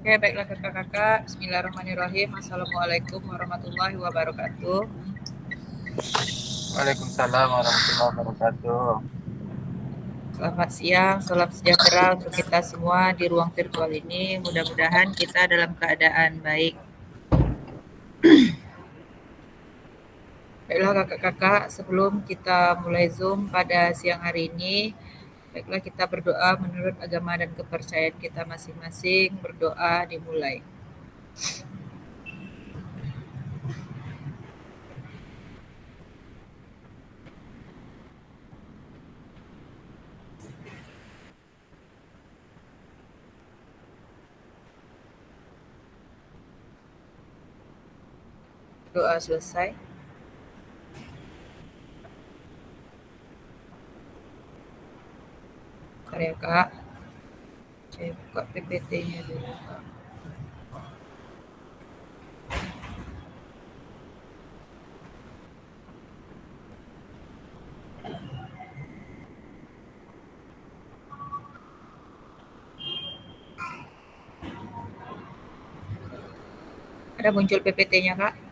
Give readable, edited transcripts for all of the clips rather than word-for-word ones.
Oke, baiklah kakak-kakak. Bismillahirrahmanirrahim. Assalamualaikum warahmatullahi wabarakatuh. Waalaikumsalam warahmatullahi wabarakatuh. Selamat siang, salam sejahtera untuk kita semua di ruang virtual ini. Mudah-mudahan kita dalam keadaan baik. Baiklah kakak-kakak, sebelum kita mulai Zoom pada siang hari ini, baiklah kita berdoa menurut agama dan kepercayaan kita masing-masing. Berdoa dimulai. Doa selesai. Bentar ya kak. Saya buka PPT-nya dulu kak. Ada muncul PPT-nya kak?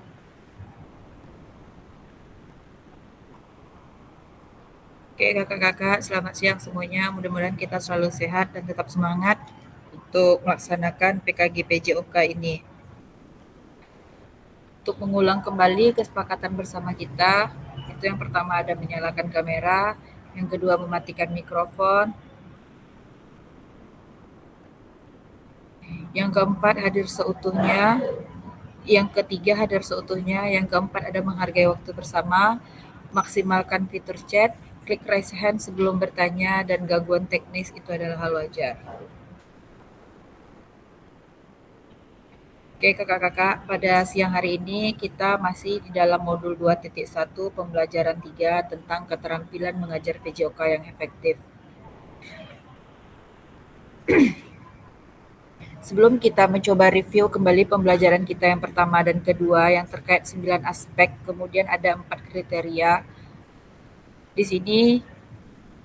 Oke kakak-kakak, selamat siang semuanya. Mudah-mudahan kita selalu sehat dan tetap semangat untuk melaksanakan PKG PJOK ini. Untuk mengulang kembali kesepakatan bersama kita, itu yang pertama ada menyalakan kamera, yang kedua mematikan mikrofon, yang keempat hadir seutuhnya, yang ketiga hadir seutuhnya, yang keempat ada menghargai waktu bersama, maksimalkan fitur chat, klik raise hand sebelum bertanya, dan gangguan teknis itu adalah hal wajar. Oke kakak-kakak, pada siang hari ini kita masih di dalam modul 2.1 pembelajaran 3 tentang keterampilan mengajar PJOK yang efektif. Sebelum kita mencoba review kembali pembelajaran kita yang pertama dan kedua yang terkait 9 aspek, kemudian ada 4 kriteria. Di sini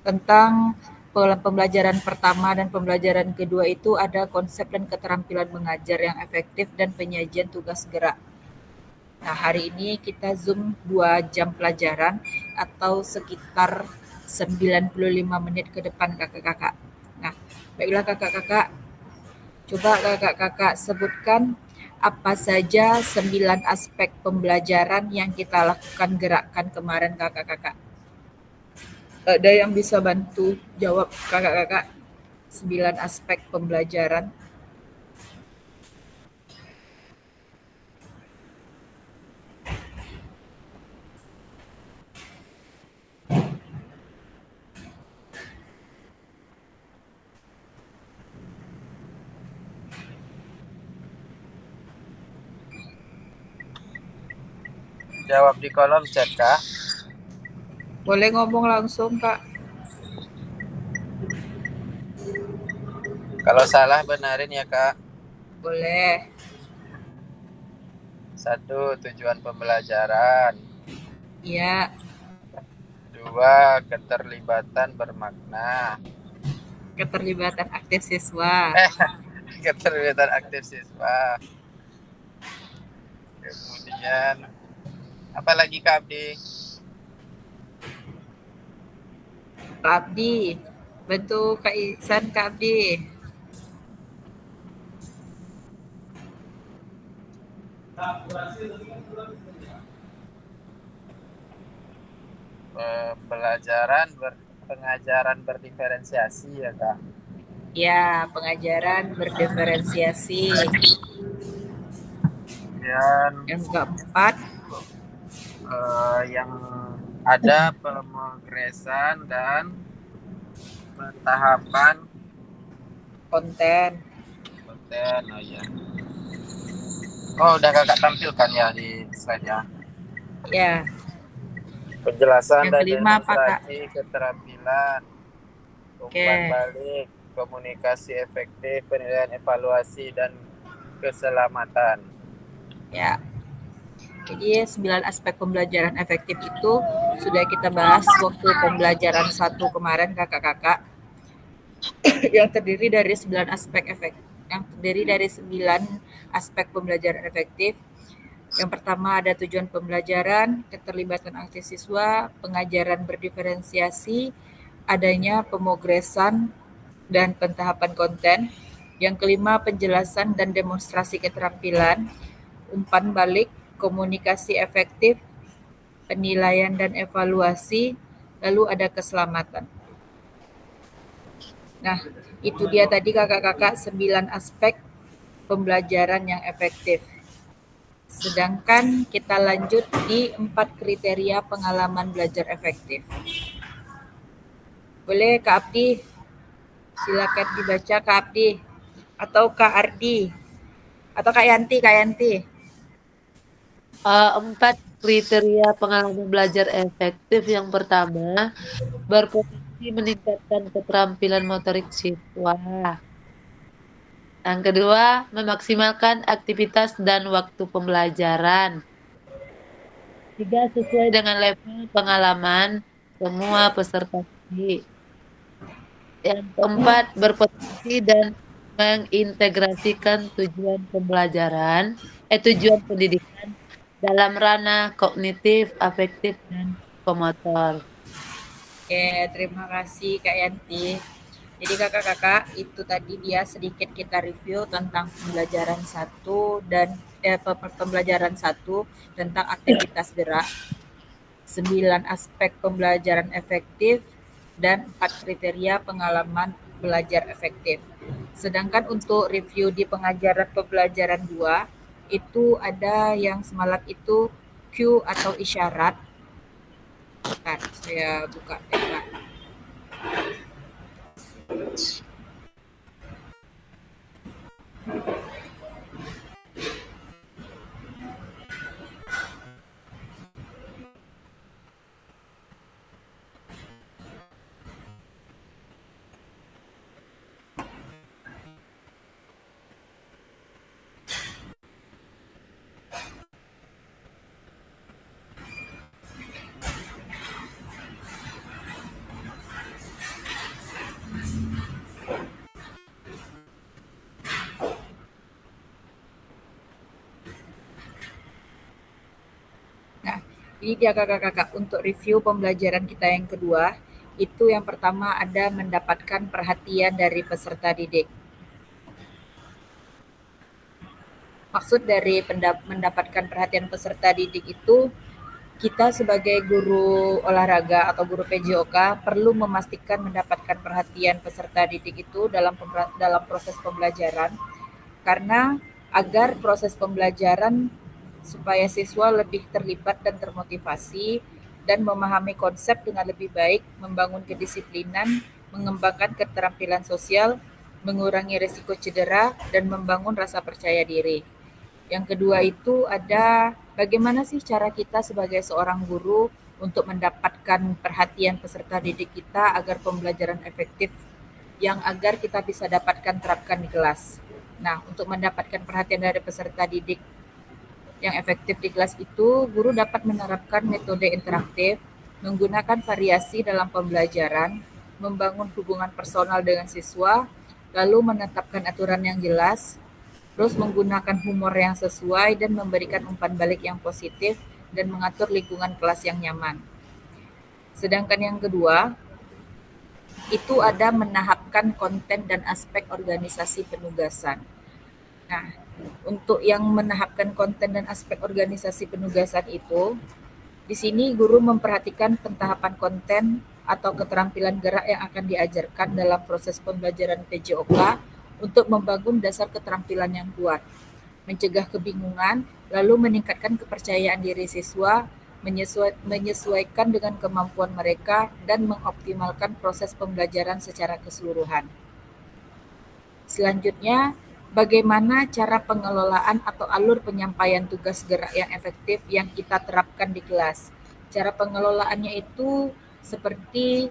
tentang pembelajaran pertama dan pembelajaran kedua itu ada konsep dan keterampilan mengajar yang efektif dan penyajian tugas gerak. Nah, hari ini kita Zoom 2 jam pelajaran atau sekitar 95 menit ke depan kakak-kakak. Nah, baiklah kakak-kakak, coba kakak-kakak sebutkan apa saja 9 aspek pembelajaran yang kita lakukan gerakan kemarin kakak-kakak. Ada yang bisa bantu jawab kakak-kakak 9 aspek pembelajaran? Jawab di kolom chat, Kak. Boleh ngomong langsung kak. Kalau salah benarin ya, Kak. Boleh. 1. Tujuan pembelajaran. Iya. 2. Keterlibatan bermakna. Keterlibatan aktif siswa. Keterlibatan aktif siswa. Kemudian apa lagi Kak Abdi? Kak Abdi, bantu Kak Ihsan, Kak Abdi. Pengajaran berdiferensiasi ya Kak. Ya, pengajaran berdiferensiasi. Dan yang keempat, yang ada pemegresan dan pentahapan konten. Oh ya. Oh, udah Kakak tampilkan ya di slide ya. Ya. Penjelasan Yang dan kelima apa Kak? demonstrasi keterampilan, umpan balik, komunikasi efektif, penilaian evaluasi, dan keselamatan. Ya. Jadi 9 aspek pembelajaran efektif itu sudah kita bahas waktu pembelajaran 1 kemarin kakak-kakak. Yang terdiri dari 9 aspek efektif. yang terdiri dari 9 aspek pembelajaran efektif. Yang pertama ada tujuan pembelajaran, keterlibatan aktif siswa, pengajaran berdiferensiasi, adanya pemogresan dan pentahapan konten. Yang kelima penjelasan dan demonstrasi keterampilan, umpan balik, komunikasi efektif, penilaian dan evaluasi, lalu ada keselamatan. Nah, itu dia tadi kakak-kakak 9 aspek pembelajaran yang efektif. Sedangkan kita lanjut di 4 kriteria pengalaman belajar efektif. Boleh Kak Abdi? Silakan dibaca Kak Abdi. Atau Kak Ardi. Atau Kak Yanti, Kak Yanti. 4 kriteria pengalaman belajar efektif. Yang pertama, berpotensi meningkatkan keterampilan motorik siswa. Yang kedua, memaksimalkan aktivitas dan waktu pembelajaran. 3, sesuai dengan level pengalaman semua peserta didik. Yang keempat, berpotensi dan mengintegrasikan tujuan pendidikan dalam ranah kognitif, afektif, dan psikomotor. Oke, terima kasih Kak Yanti. Jadi kakak-kakak, itu tadi dia sedikit kita review tentang pembelajaran 1 dan pembelajaran 1 tentang aktivitas gerak, 9 aspek pembelajaran efektif, dan 4 kriteria pengalaman belajar efektif. Sedangkan untuk review di pengajaran pembelajaran 2, itu ada yang semalat itu Q atau isyarat. Bentar, saya buka peta. Ini dia kakak-kakak untuk review pembelajaran kita yang kedua. Itu yang pertama ada mendapatkan perhatian dari peserta didik. Maksud dari mendapatkan perhatian peserta didik itu, kita sebagai guru olahraga atau guru PJOK perlu memastikan mendapatkan perhatian peserta didik itu dalam proses pembelajaran, karena agar proses pembelajaran supaya siswa lebih terlibat dan termotivasi dan memahami konsep dengan lebih baik, membangun kedisiplinan, mengembangkan keterampilan sosial, mengurangi risiko cedera, dan membangun rasa percaya diri. Yang kedua itu ada bagaimana sih cara kita sebagai seorang guru untuk mendapatkan perhatian peserta didik kita agar pembelajaran efektif yang agar kita bisa dapatkan terapkan di kelas. Nah, untuk mendapatkan perhatian dari peserta didik yang efektif di kelas itu, guru dapat menerapkan metode interaktif, menggunakan variasi dalam pembelajaran, membangun hubungan personal dengan siswa, lalu menetapkan aturan yang jelas, terus menggunakan humor yang sesuai dan memberikan umpan balik yang positif dan mengatur lingkungan kelas yang nyaman. Sedangkan yang kedua, itu ada menahapkan konten dan aspek organisasi penugasan. Nah, untuk yang menahapkan konten dan aspek organisasi penugasan itu, di sini guru memperhatikan pentahapan konten atau keterampilan gerak yang akan diajarkan dalam proses pembelajaran PJOK untuk membangun dasar keterampilan yang kuat, mencegah kebingungan, lalu meningkatkan kepercayaan diri siswa, menyesuaikan dengan kemampuan mereka, dan mengoptimalkan proses pembelajaran secara keseluruhan. Selanjutnya, bagaimana cara pengelolaan atau alur penyampaian tugas gerak yang efektif yang kita terapkan di kelas. Cara pengelolaannya itu seperti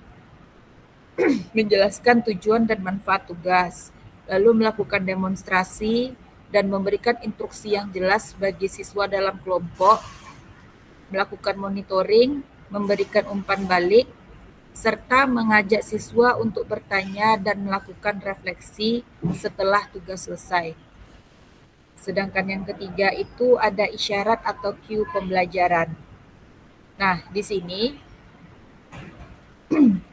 menjelaskan tujuan dan manfaat tugas, lalu melakukan demonstrasi dan memberikan instruksi yang jelas bagi siswa dalam kelompok, melakukan monitoring, memberikan umpan balik, serta mengajak siswa untuk bertanya dan melakukan refleksi setelah tugas selesai. Sedangkan yang ketiga itu ada isyarat atau cue pembelajaran. Nah, di sini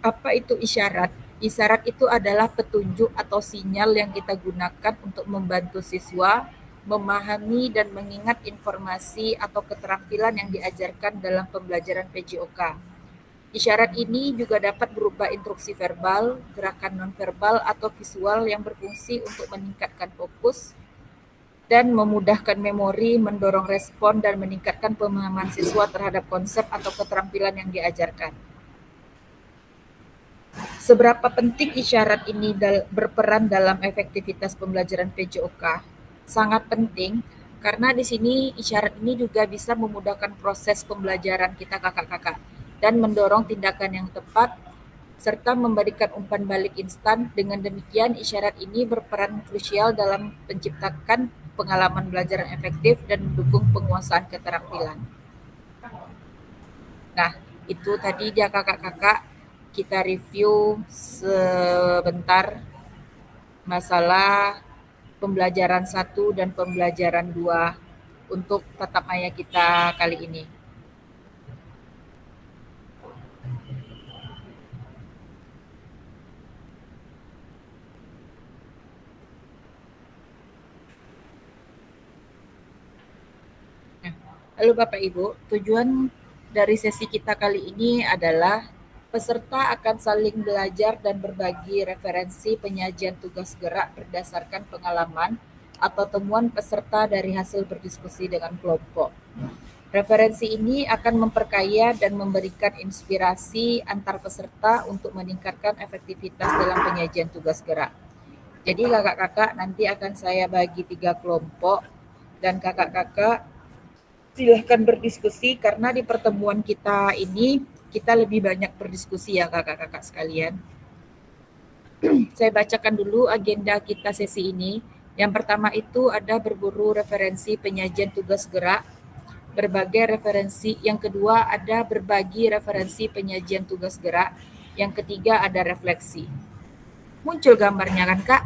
apa itu isyarat? Isyarat itu adalah petunjuk atau sinyal yang kita gunakan untuk membantu siswa memahami dan mengingat informasi atau keterampilan yang diajarkan dalam pembelajaran PJOK. Isyarat ini juga dapat berupa instruksi verbal, gerakan nonverbal, atau visual yang berfungsi untuk meningkatkan fokus dan memudahkan memori, mendorong respon, dan meningkatkan pemahaman siswa terhadap konsep atau keterampilan yang diajarkan. Seberapa penting isyarat ini berperan dalam efektivitas pembelajaran PJOK? Sangat penting, karena di sini isyarat ini juga bisa memudahkan proses pembelajaran kita kakak-kakak dan mendorong tindakan yang tepat serta memberikan umpan balik instan. Dengan demikian, isyarat ini berperan krusial dalam menciptakan pengalaman belajar yang efektif dan mendukung penguasaan keterampilan. Nah, itu tadi dia kakak-kakak, kita review sebentar masalah pembelajaran 1 dan pembelajaran 2 untuk tatap maya kita kali ini. Lalu Bapak Ibu, tujuan dari sesi kita kali ini adalah peserta akan saling belajar dan berbagi referensi penyajian tugas gerak berdasarkan pengalaman atau temuan peserta dari hasil berdiskusi dengan kelompok. Referensi ini akan memperkaya dan memberikan inspirasi antar peserta untuk meningkatkan efektivitas dalam penyajian tugas gerak. Jadi kakak-kakak nanti akan saya bagi 3 kelompok dan kakak-kakak silahkan berdiskusi karena di pertemuan kita ini kita lebih banyak berdiskusi ya kakak-kakak sekalian. Saya bacakan dulu agenda kita sesi ini. Yang pertama itu ada berburu referensi penyajian tugas gerak, berbagai referensi. Yang kedua ada berbagi referensi penyajian tugas gerak. Yang ketiga ada refleksi. Muncul gambarnya kan Kak?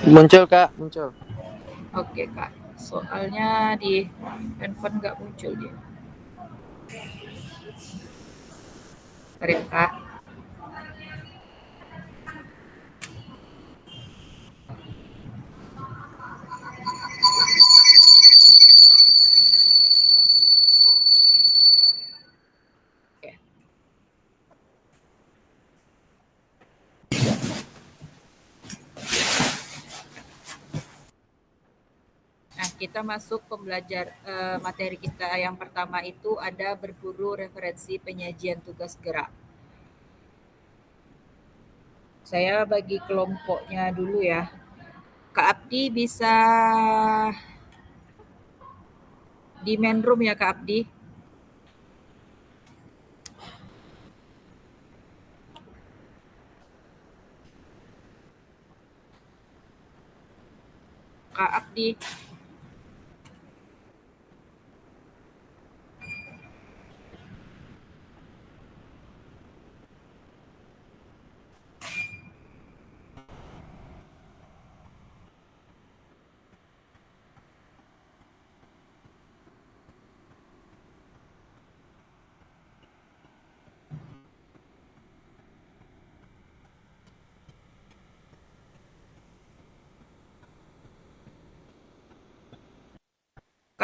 Muncul Kak, muncul. Oke Kak, soalnya di handphone nggak muncul dia. Bentar ya Kak. Nah, kita masuk materi kita yang pertama itu ada berburu referensi penyajian tugas gerak. Saya bagi kelompoknya dulu ya. Kak Abdi bisa di main room ya Kak Abdi. Kak Abdi.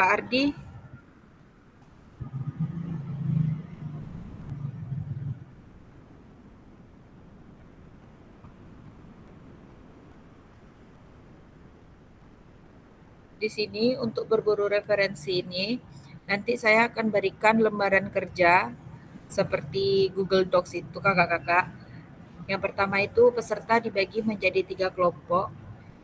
Kak Ardi. Di sini untuk berburu referensi ini, nanti saya akan berikan lembaran kerja seperti Google Docs itu kakak-kakak. Yang pertama itu peserta dibagi menjadi 3 kelompok.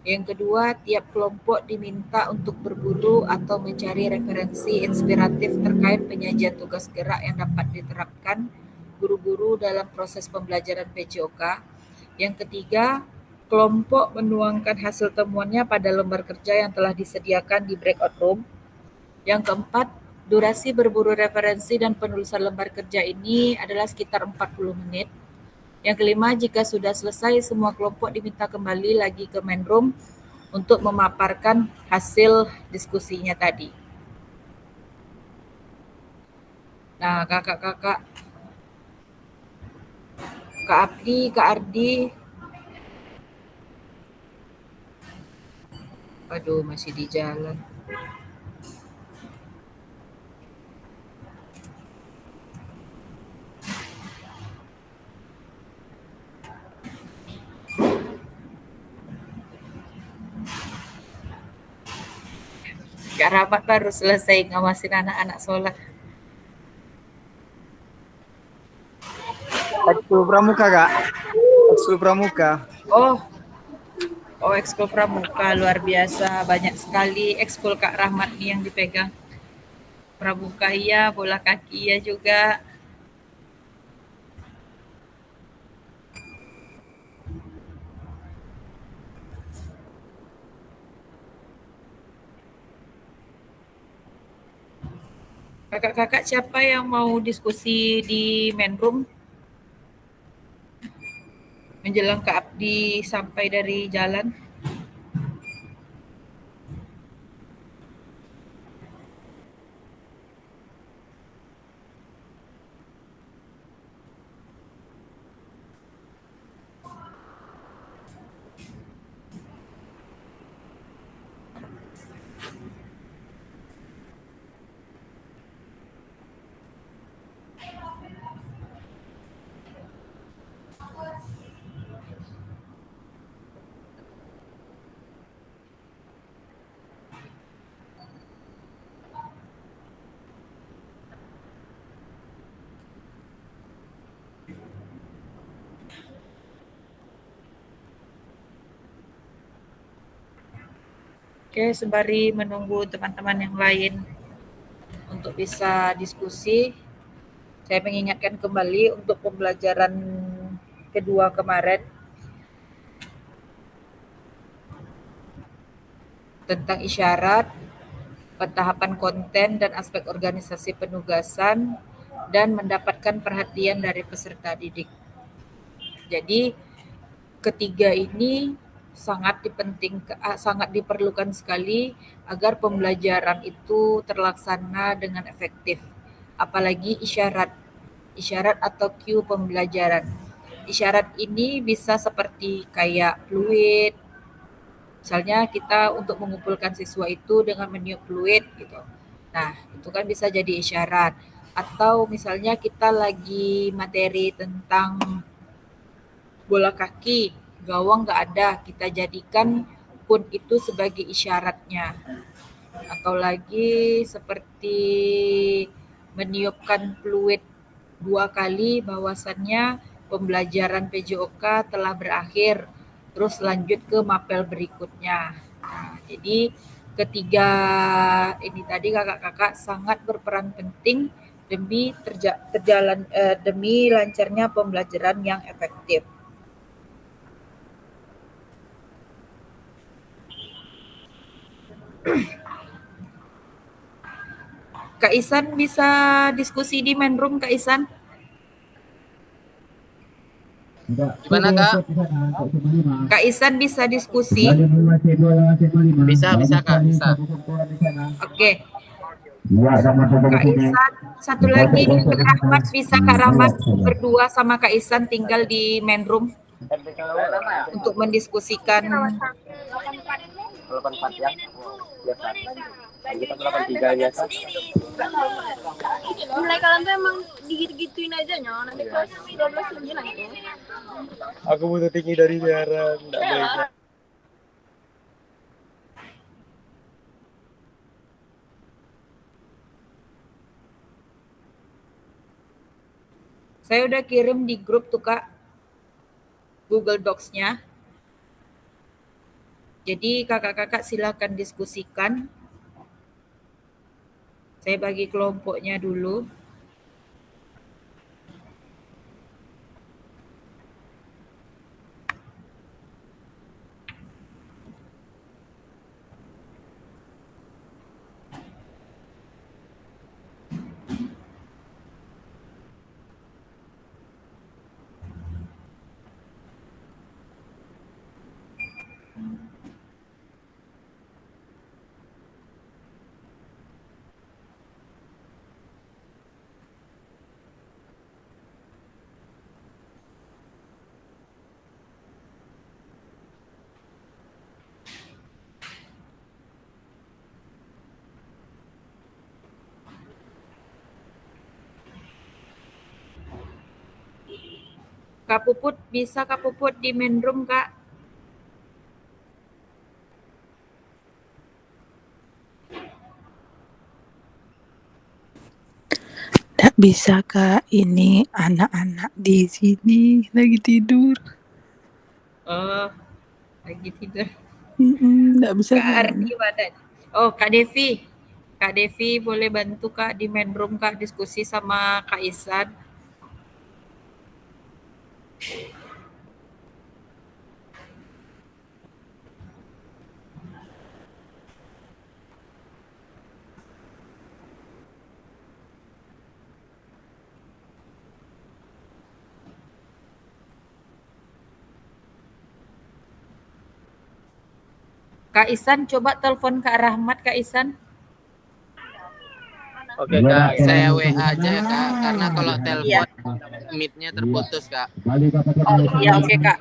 Yang kedua, tiap kelompok diminta untuk berburu atau mencari referensi inspiratif terkait penyajian tugas gerak yang dapat diterapkan guru-guru dalam proses pembelajaran PJOK. Yang ketiga, kelompok menuangkan hasil temuannya pada lembar kerja yang telah disediakan di breakout room. Yang keempat, Durasi berburu referensi dan penulisan lembar kerja ini adalah sekitar 40 menit. Yang kelima, jika sudah selesai, semua kelompok diminta kembali lagi ke main room untuk memaparkan hasil diskusinya tadi. Nah, kakak-kakak, Kak Abdi, Kak Ardi, aduh masih di jalan. Kak Rahmat baru selesai ngawasin anak-anak sholat. Ekskul pramuka, Kak. Ekskul pramuka. Oh, ekskul pramuka luar biasa, banyak sekali ekskul Kak Rahmat nih yang dipegang. Pramuka iya, bola kaki iya juga. Kakak-kakak siapa yang mau diskusi di main room? Menjelang Kak Abdi sampai dari jalan. Oke, sembari menunggu teman-teman yang lain untuk bisa diskusi, saya mengingatkan kembali untuk pembelajaran kedua kemarin tentang isyarat, pentahapan konten dan aspek organisasi penugasan, dan mendapatkan perhatian dari peserta didik. Jadi ketiga ini sangat diperlukan sekali agar pembelajaran itu terlaksana dengan efektif. Apalagi isyarat atau cue pembelajaran. Isyarat ini bisa seperti kayak fluid. Misalnya kita untuk mengumpulkan siswa itu dengan meniup fluid gitu. Nah, itu kan bisa jadi isyarat. Atau misalnya kita lagi materi tentang bola kaki, gawang nggak ada, kita jadikan pun itu sebagai isyaratnya. Atau lagi seperti meniupkan fluid 2 kali bahwasannya pembelajaran PJOK telah berakhir, terus lanjut ke mapel berikutnya. Nah, jadi ketiga ini tadi kakak-kakak sangat berperan penting demi lancarnya pembelajaran yang efektif. Kak Isan bisa diskusi di main room, Kak Isan? Gimana, Kak? Kak Isan bisa diskusi? Bisa, Kak, bisa. Oke. Kak Isan, satu lagi Kak Rahmat bisa Kak Rahmat berdua sama Kak Isan tinggal di main room untuk mendiskusikan. 84 ya. Biasa. Kita 83 biasa. Nilai kalian tuh emang digitu-gituin aja nyo. Nanti kelasnya 12 tinggi lah itu. Aku butuh tinggi dari siaran. Nggak baik. Saya udah kirim di grup tuh Kak, Google Docs-nya. Jadi kakak-kakak silakan diskusikan. Saya bagi kelompoknya dulu. Kak Puput, bisa Kak Puput di main room, Kak? Nggak bisa Kak, ini anak-anak di sini lagi tidur. Oh, lagi tidur. Nggak bisa Kak Kak. Ardi mana? Oh, Kak Devi. Kak Devi boleh bantu Kak di main room Kak diskusi sama Kak Isan. Kak Isan coba telepon Kak Rahmat Kak Isan. Oke Kak, saya WA aja ya Kak, karena kalau telepon meet-nya terputus Kak. Oh iya, oke Kak.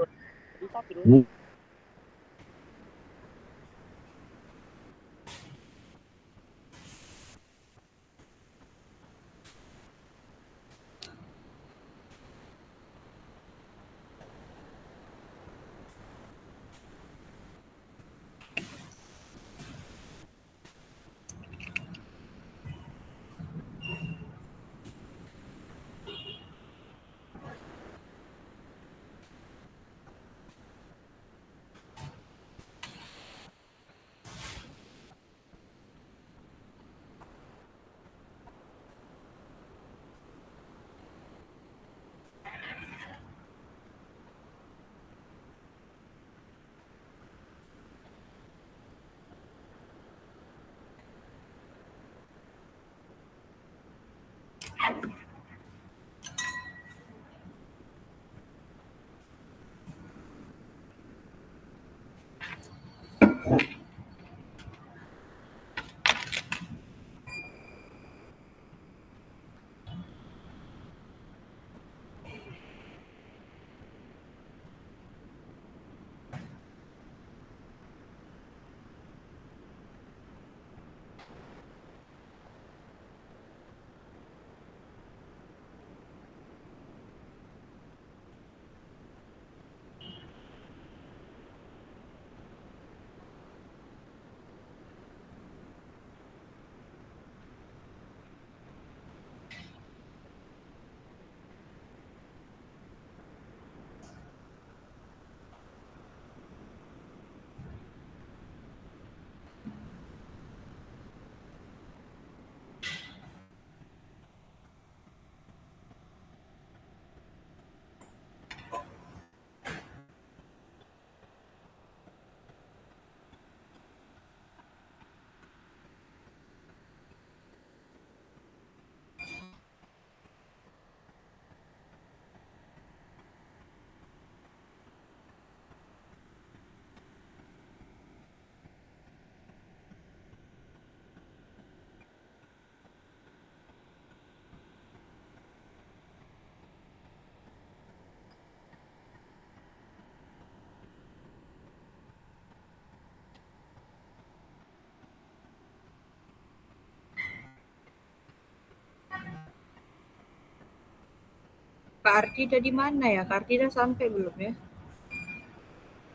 Kak Ardi udah di mana ya? Kak Ardi udah sampai belum ya?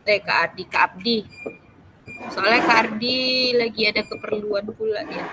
Kak Ardi, Kak Abdi. Soalnya Kak Ardi lagi ada keperluan pula dia.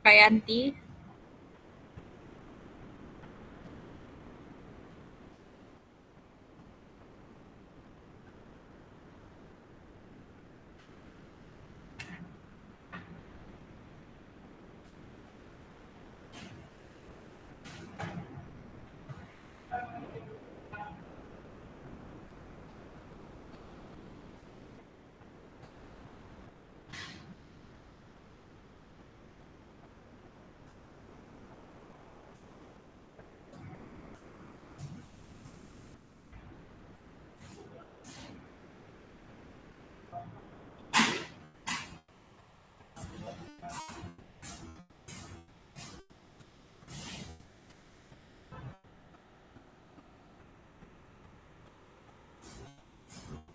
Kak Yanti.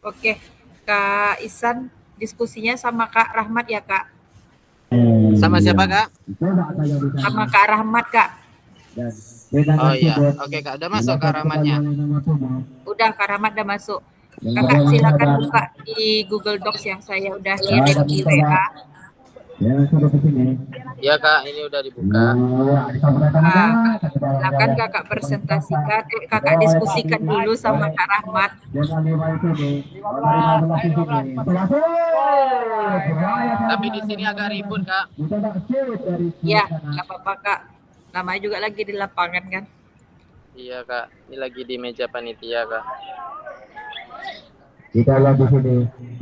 Oke, Kak Isan diskusinya sama Kak Rahmat ya, Kak? Sama siapa, Kak? Sama Kak Rahmat, Kak. Oh iya. Oke, Kak. Udah masuk Kak ramaannya? Udah, Kak Rahmat udah masuk. Kakak silakan buka di Google Docs yang saya udah kirim di WA. Iya, Kak. Ini udah dibuka. Silakan kakak presentasikan, kakak diskusikan dulu sama Kak Rahmat. Tapi di sini agak ribut, Kak. Ya, nggak apa-apa Kak. Namanya juga lagi di lapangan kan. Iya, Kak. Ini lagi di meja panitia, Kak. Kita lihat di sini,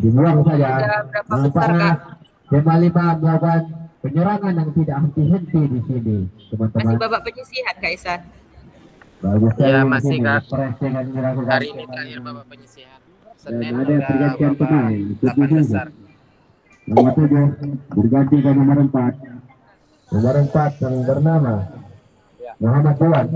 dibuang saja. Udah berapa besar Kak? Kembali melakukan penyerangan yang tidak henti-henti di sini, teman-teman. Masih babak penyisihan Kak Isan? Bagus sekali Iya, di masih, sini. Kak. Pressing yang dilakukan. Hari ini terakhir babak penyisihan. Senin ada pergantian babak pemain. 8 besar. Nomor 7 berganti ke nomor 4. Nomor 4 yang bernama Muhammad Dewan.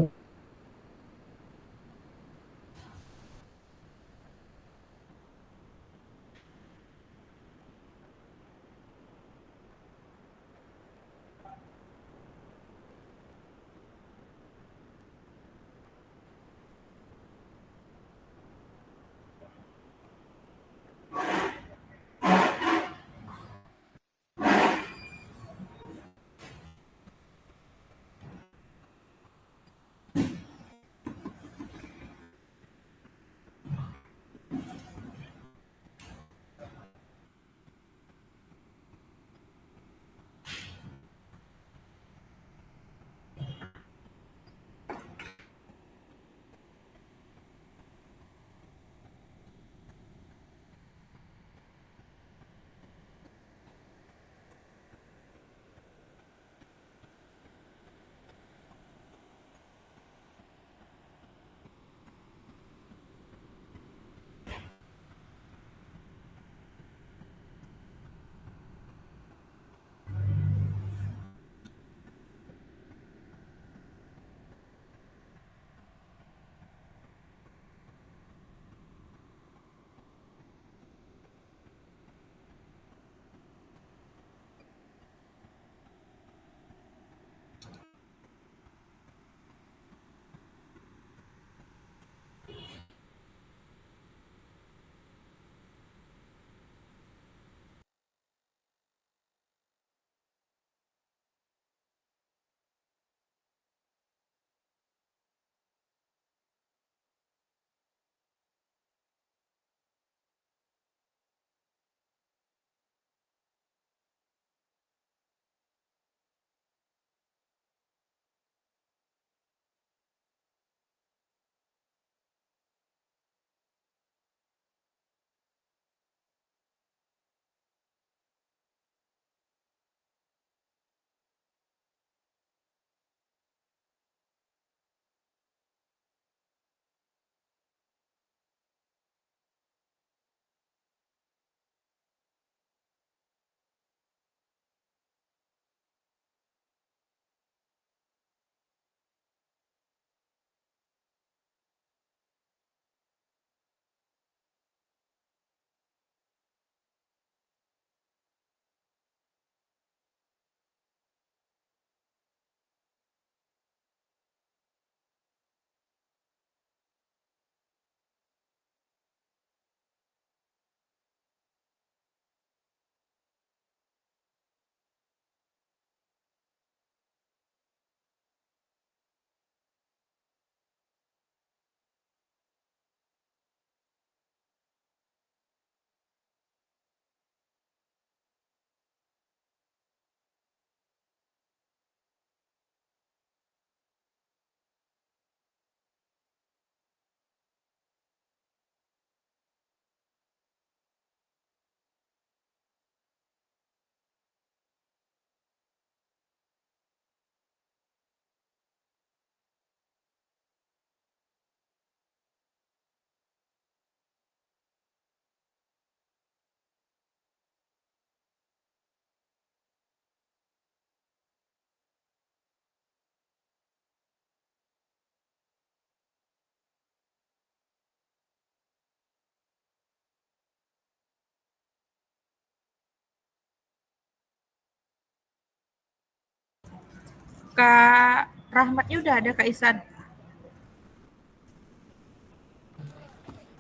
Kak Rahmatnya udah ada, Kak Isan?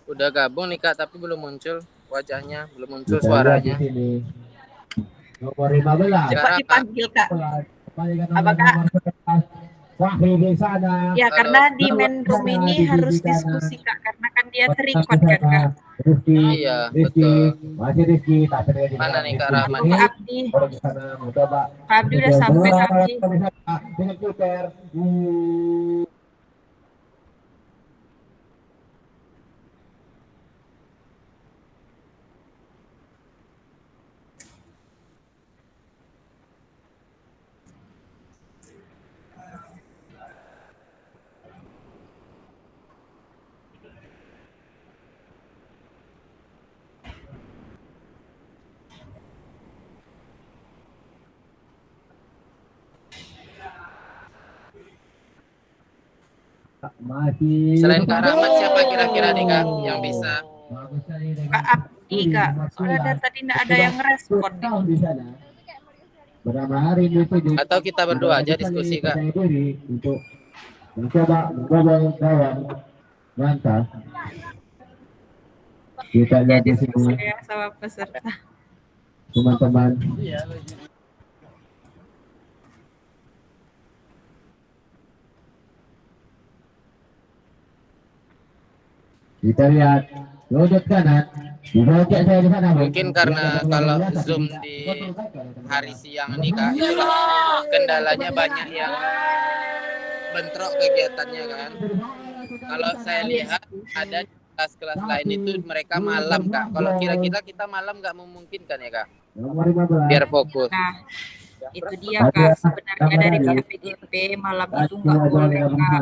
Udah gabung nih Kak, tapi belum muncul wajahnya, belum muncul Kita lihat di suaranya. sini. Nomor 15. Coba Cara, Kak. dipanggil, Kak. Kembali ke Apakah? nomor 11. Wahid di sana. Ya, Halo. karena di main room Sana, ini di harus sana. diskusi, Kak. Karena kan dia Sana, terikot kan, Kak. Rizky, Iya, Rizky, betul. masih Rizky, tak terjadi Mana nih Kak Rahmat? Oh, Kak Abdi. Orang di sana, coba. Kak Abdi udah sampai, Kak Abdi. Dengan Twitter. Masih. Selain Kak Rahmat, siapa kira-kira nih Kak yang bisa? Kak Abdi, Kak. Soalnya dari tadi nggak ada yang respon nih. Di sana. Berapa hari ini Atau kita berdua aja diskusi Kak? untuk mencoba menggabung kawan mantap. Kita lihat Jadi di sini saya sama peserta. teman-teman. Kita lihat lodot kanan. Dibocek saya di sana. Mungkin karena kalau Zoom di hari siang nih Kak, itulah kendalanya banyak yang bentrok kegiatannya kan. Kalau saya lihat ada di kelas-kelas lain itu mereka malam Kak. Kalau kira-kira kita malam nggak memungkinkan ya Kak? Nomor 15. Biar fokus. Nah, itu dia, Kak. Sebenarnya dari pihak PJP malam itu nggak boleh, Kak.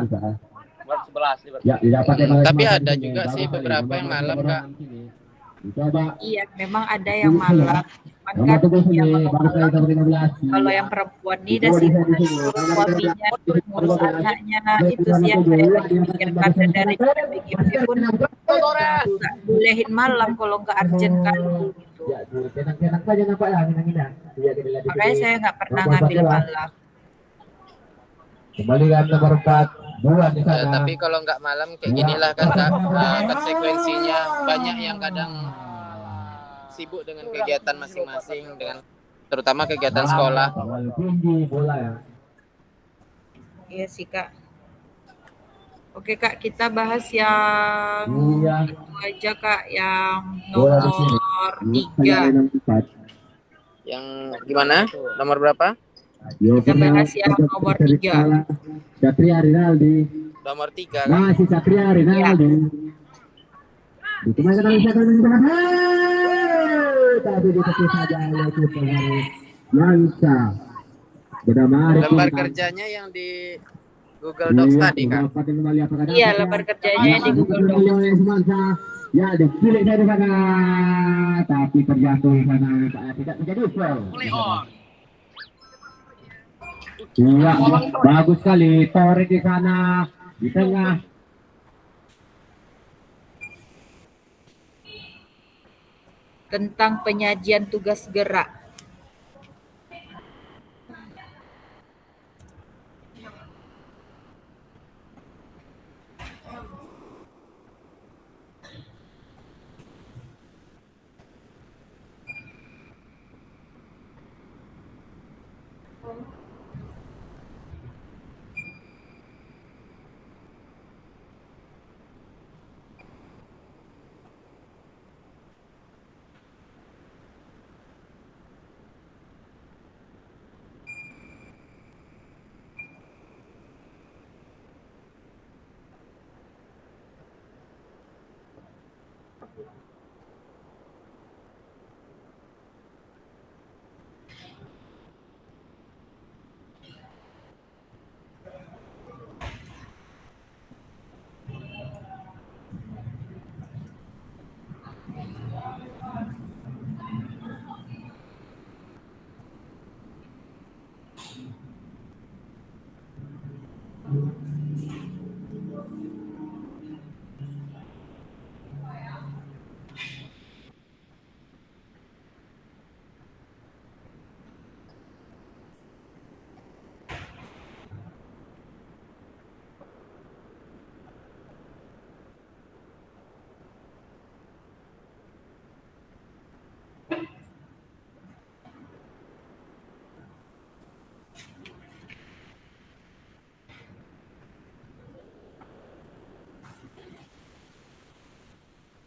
Ya, tidak pakai Tapi ada juga sih beberapa yang malam Kak. Coba. Iya, memang ada yang malam. Cuman Nomor kan 7 yang sini, mau baru saya malam, nomor 15. kalau yang perempuan nih udah sibuk ngurus suaminya, ngurus anaknya. Itu sih yang saya lagi pikirkan. Dan dari pihak PJP pun nggak bolehin malam kalau nggak urgent kan gitu. Ya, tenang-tenang saja nampaklah, tenang-tenang. Makanya saya nggak pernah ngambil malam. Kembalikan nomor 4, dua di Ya, sana. tapi kalau nggak malam kayak ginilah kan Kak, konsekuensinya banyak yang kadang sibuk dengan kegiatan masing-masing, dengan terutama kegiatan sekolah. Bola tinggi bola ya. Iya sih, Kak. Oke, Kak, kita bahas yang Iya. itu aja, Kak, yang Bola di sini. nomor Saya 3. nomor 4. Yang gimana? Nomor berapa? Kita bahas yang nomor 3. Satria Rinaldi. Nomor 3 kan? Masih Satria Rinaldi. Itu mereka tak bisa tapi dikasih saja oleh kiper Mansa. Bernama Arif Lembar Bintang. kerjanya yang di Google Docs tadi Kak. Mendapatkan kembali apa kata Iya, lembar kerjanya yang di Google Docs. oleh Mansa. Ya, dikilik saya di sana, tapi terjatuh di sana, tidak menjadi foul. Iya, bagus sekali Torre di sana di tengah. Tentang penyajian tugas gerak.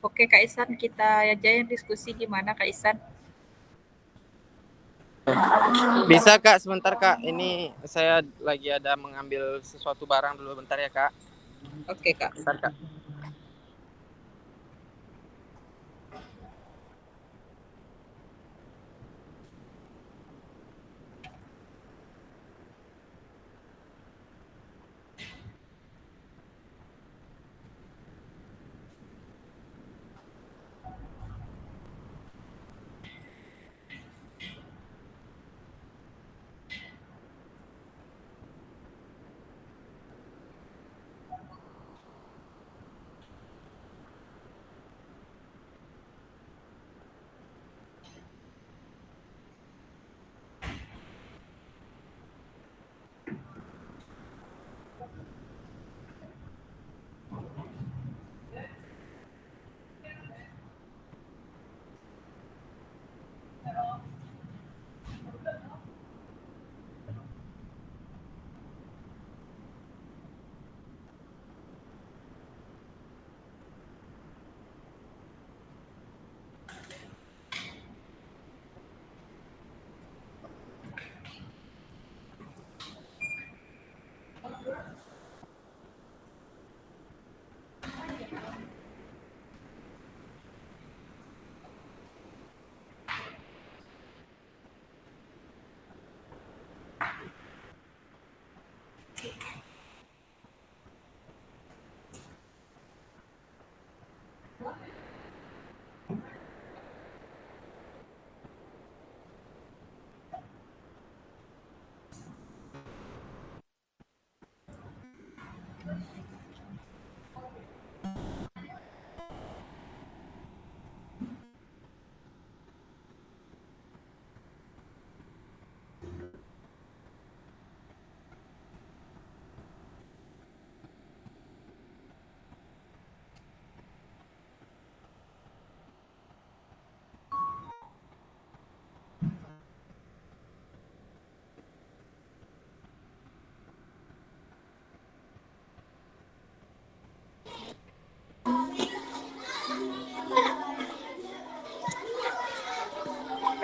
Oke Kak Isan, kita aja yang diskusi gimana Kak Isan? Bisa Kak, sebentar Kak. Ini saya lagi ada mengambil sesuatu barang dulu, bentar ya Kak. Oke Kak. Bentar Kak.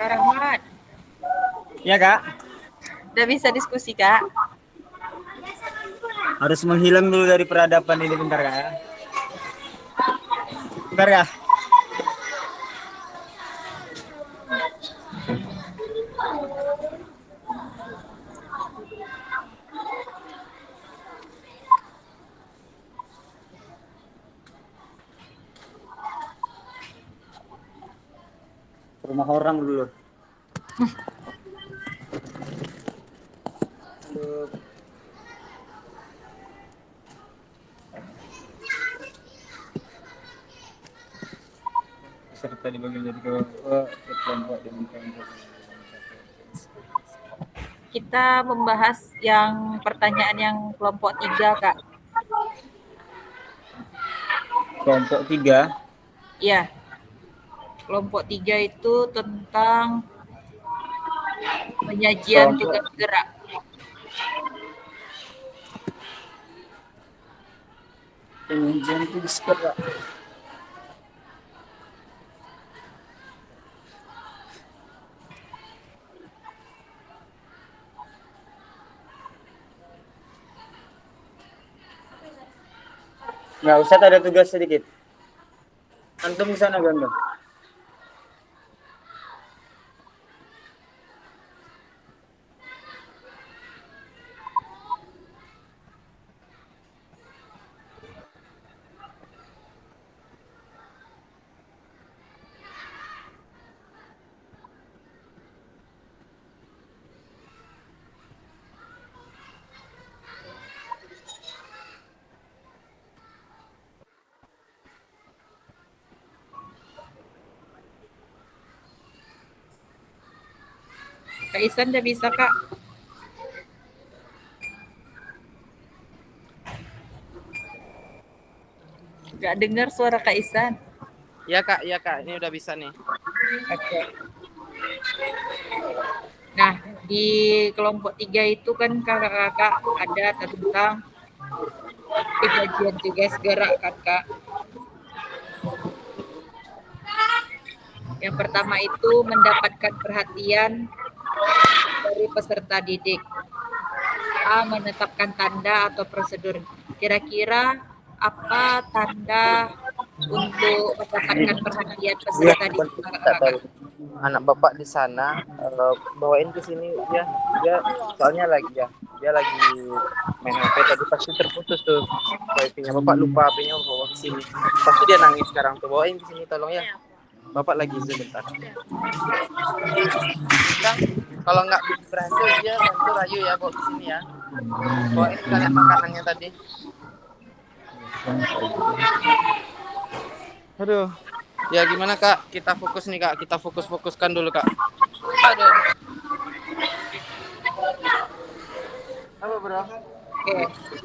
Kak Rahmat, Ya Kak, udah bisa diskusi Kak? harus menghilang dulu dari peradaban ini bentar Kak ya. Bentar ya. Rumah orang dulu. Peserta dibagi jadi kelompok, kelompok dengan kelompok. Kita membahas yang pertanyaan yang kelompok 3 Kak. Kelompok 3. Iya. Kelompok 3 itu tentang penyajian tugas gerak. Penyajian tugas gerak. Nggak usah ada tugas sedikit. Antum ke sana Gondo. Kak Isan udah bisa Kak? Gak dengar suara Kak Isan. Ya Kak, ini udah bisa nih. Oke. Nah, di kelompok 3 itu kan kakak-kakak ada tentang penyajian tugas gerak kan Kak. Yang pertama itu mendapatkan perhatian dari peserta didik. A. Menetapkan tanda atau prosedur. Kira-kira apa tanda untuk mendapatkan perhatian Iya, peserta didik tak kakak-kakak? tahu. Anak bapak di sana bawain ke sini dia soalnya dia lagi main HP tadi pasti terputus tuh wifi-nya. Bapak lupa HP-nya bawa ke sini. Pasti dia nangis sekarang tuh. Bawain ke sini tolong ya. Bapak lagi sebentar. Kang, kalau nggak berhasil dia bantu Rayu ya bawa ke sini ya. Bawain sekalian makanannya tadi. Aduh. Ya gimana Kak? Kita fokus nih Kak. Kita fokuskan dulu Kak. Aduh. Apa bro? Oke,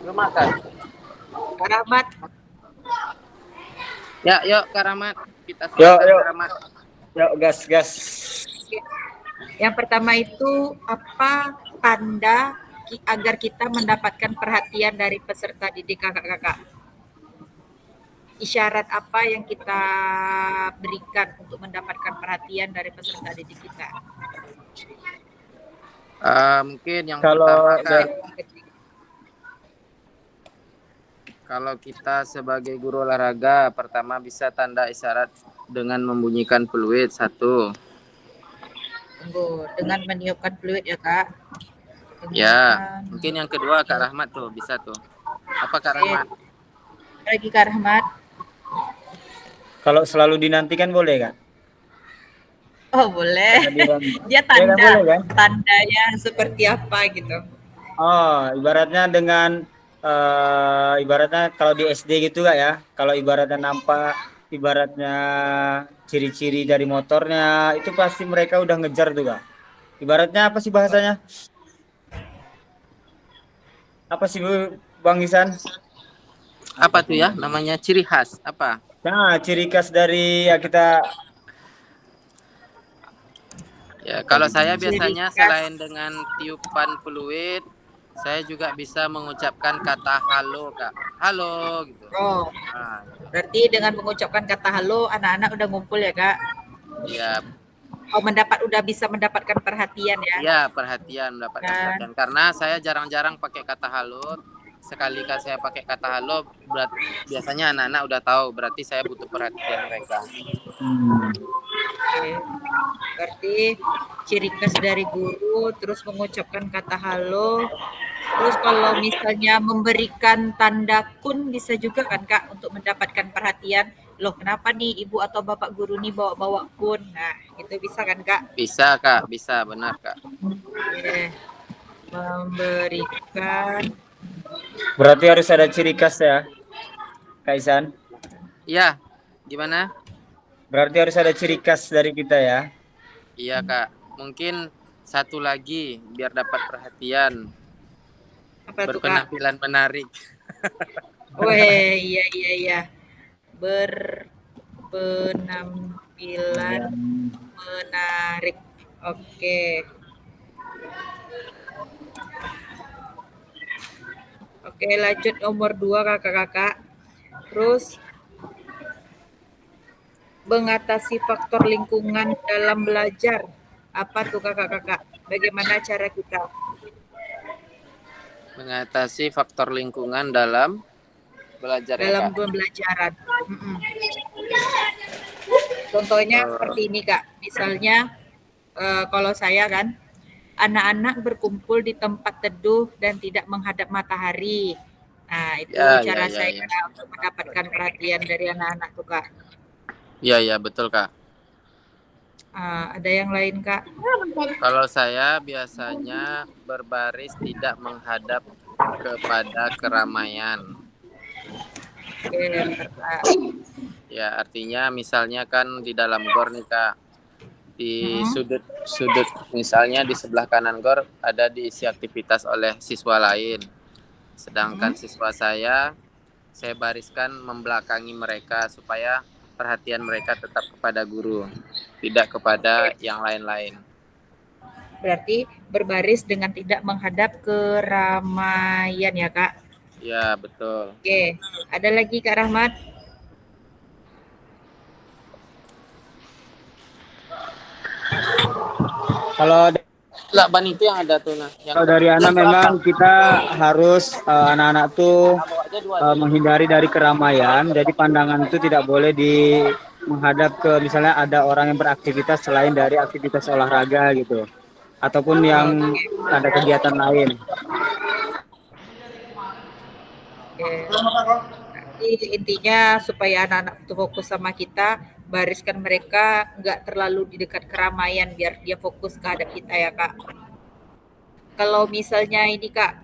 Belum makan? Kak Rahmat. Ya, yuk Kak Rahmat. Kita Yuk, semangat yuk. Kak Rahmat. Yuk, gas. Yang pertama itu apa tanda agar kita mendapatkan perhatian dari peserta didik kakak-kakak? Isyarat apa yang kita berikan untuk mendapatkan perhatian dari peserta didik kita? Mungkin yang Kalau pertama Kak, dari- kalau kita sebagai guru olahraga, pertama bisa tanda isyarat dengan membunyikan peluit 1. Tunggu, dengan meniupkan peluit ya Kak. Ya, mungkin yang kedua Kak Rahmat tuh bisa tuh. Apa Kak Rahmat? Lagi Kak Rahmat. Kalau selalu dinantikan boleh Kak? Oh boleh. Kehadiran. Dia Ya, kan, tanda, boleh kan? tandanya seperti apa gitu. Oh, ibaratnya dengan ibaratnya kalau di SD gitu Kak ya. Kalau ibaratnya nampak ibaratnya ciri-ciri dari motornya itu pasti mereka udah ngejar tuh Kak. Ibaratnya apa sih bahasanya? Apa sih Bu Bang Isan? Apa tuh ya? Namanya ciri khas. Apa? Nah, ciri khas dari ya kita Ya, kalau saya Ciri biasanya khas. selain dengan tiupan peluit, saya juga bisa mengucapkan kata halo, Kak. Halo gitu. Oh, Nah, berarti dengan mengucapkan kata halo, anak-anak udah ngumpul ya Kak? ya, Oh udah bisa mendapatkan perhatian ya? ya perhatian, mendapatkan Dan perhatian. Karena saya jarang-jarang pakai kata halo. Sekali saya pakai kata halo, biasanya anak-anak udah tahu berarti saya butuh perhatian mereka. Oke. Berarti ciri khas dari guru terus mengucapkan kata halo. Terus kalau misalnya memberikan tanda kun bisa juga kan Kak untuk mendapatkan perhatian. Loh kenapa nih ibu atau bapak guru nih bawa-bawa kun? Nah itu bisa kan Kak? Bisa, Kak. Bisa, benar, Kak. Oke. Memberikan. berarti harus ada ciri khas ya, Kak Isan. Iya, gimana? Berarti harus ada ciri khas dari kita ya. Iya, Kak. Mungkin satu lagi biar dapat perhatian. Apa tuh Kak? Berpenampilan menarik. Weh, iya. Berpenampilan menarik. Oke. Oke, lanjut nomor 2 kakak-kakak. Terus mengatasi faktor lingkungan dalam belajar. Apa tuh kakak-kakak? Bagaimana cara kita? Mengatasi faktor lingkungan dalam belajar Dalam ya, Kak. pembelajaran. Contohnya seperti ini Kak. Misalnya kalau saya kan, anak-anak berkumpul di tempat teduh dan tidak menghadap matahari. Nah, itu cara saya untuk mendapatkan perhatian dari anak-anak tuh Kak. Iya, betul Kak. Ada yang lain Kak? Kalau saya biasanya berbaris tidak menghadap kepada keramaian. Oke, Kak. Ya, artinya misalnya kan di dalam gor nih Kak. Di sudut misalnya di sebelah kanan gor ada diisi aktivitas oleh siswa lain. Sedangkan siswa saya bariskan membelakangi mereka supaya perhatian mereka tetap kepada guru, tidak kepada yang lain-lain. Berarti berbaris dengan tidak menghadap keramaian ya Kak? Ya, betul. Oke, ada lagi Kak Rahmat? Kalau Lah ban itu yang ada tuh nah. Yang kalau dari anak memang kita harus anak-anak tuh menghindari dari keramaian. Jadi pandangan itu tidak boleh menghadap ke misalnya ada orang yang beraktivitas selain dari aktivitas olahraga gitu, ataupun yang ada kegiatan lain. Jadi intinya supaya anak-anak itu fokus sama kita, bariskan mereka nggak terlalu di dekat keramaian biar dia fokus ke hadap kita ya Kak. Kalau misalnya ini Kak,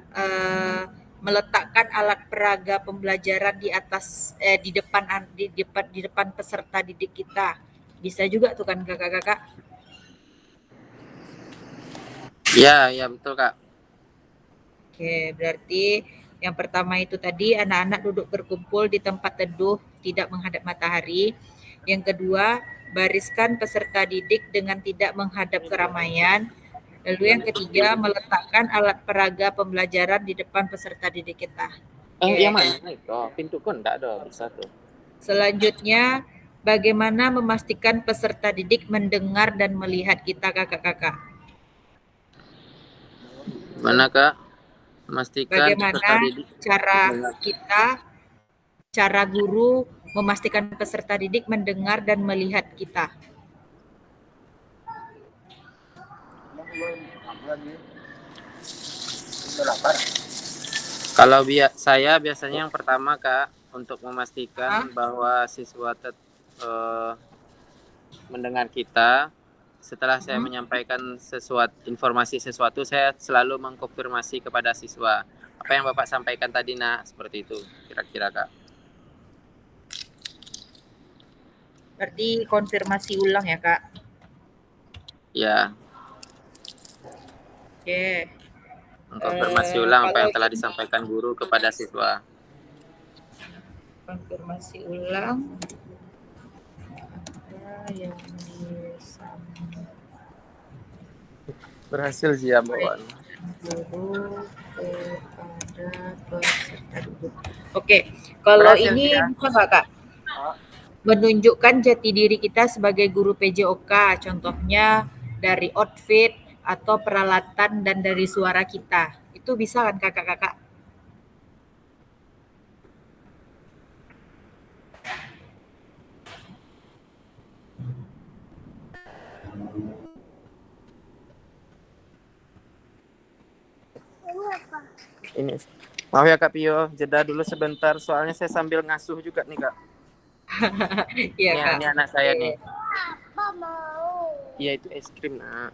meletakkan alat peraga pembelajaran di atas di depan peserta didik kita, bisa juga tuh kan kakak-kakak? Ya, ya betul Kak. Oke, berarti yang pertama itu tadi anak-anak duduk berkumpul di tempat teduh, tidak menghadap matahari. Yang kedua, bariskan peserta didik dengan tidak menghadap keramaian. Lalu yang ketiga, meletakkan alat peraga pembelajaran di depan peserta didik kita. Yang mana itu? Pintu kan enggak ada, bisa tuh. Selanjutnya, bagaimana memastikan peserta didik mendengar dan melihat kita kakak-kakak? Mana Kak? Memastikan Bagaimana cara guru memastikan peserta didik mendengar dan melihat kita? Kalau saya biasanya yang pertama Kak, untuk memastikan bahwa siswa mendengar kita, setelah saya menyampaikan informasi sesuatu, saya selalu mengkonfirmasi kepada siswa. Apa yang Bapak sampaikan tadi nak, seperti itu kira-kira Kak. Berarti konfirmasi ulang ya Kak? Ya. Oke. Mengkonfirmasi ulang apa yang telah disampaikan guru kepada siswa. Konfirmasi ulang apa yang disampaikan Berhasil sih ya Mbak. guru kepada peserta didik. Oke, kalau Berhasil, ini ya. bisa nggak Kak? Menunjukkan jati diri kita sebagai guru PJOK, contohnya dari outfit atau peralatan dan dari suara kita. Itu bisa kan kakak-kakak? Ini. Maaf ya Kak Pio, jeda dulu sebentar soalnya saya sambil ngasuh juga nih Kak. Iya Kak. Ini anak saya nih. Iya itu es krim nak.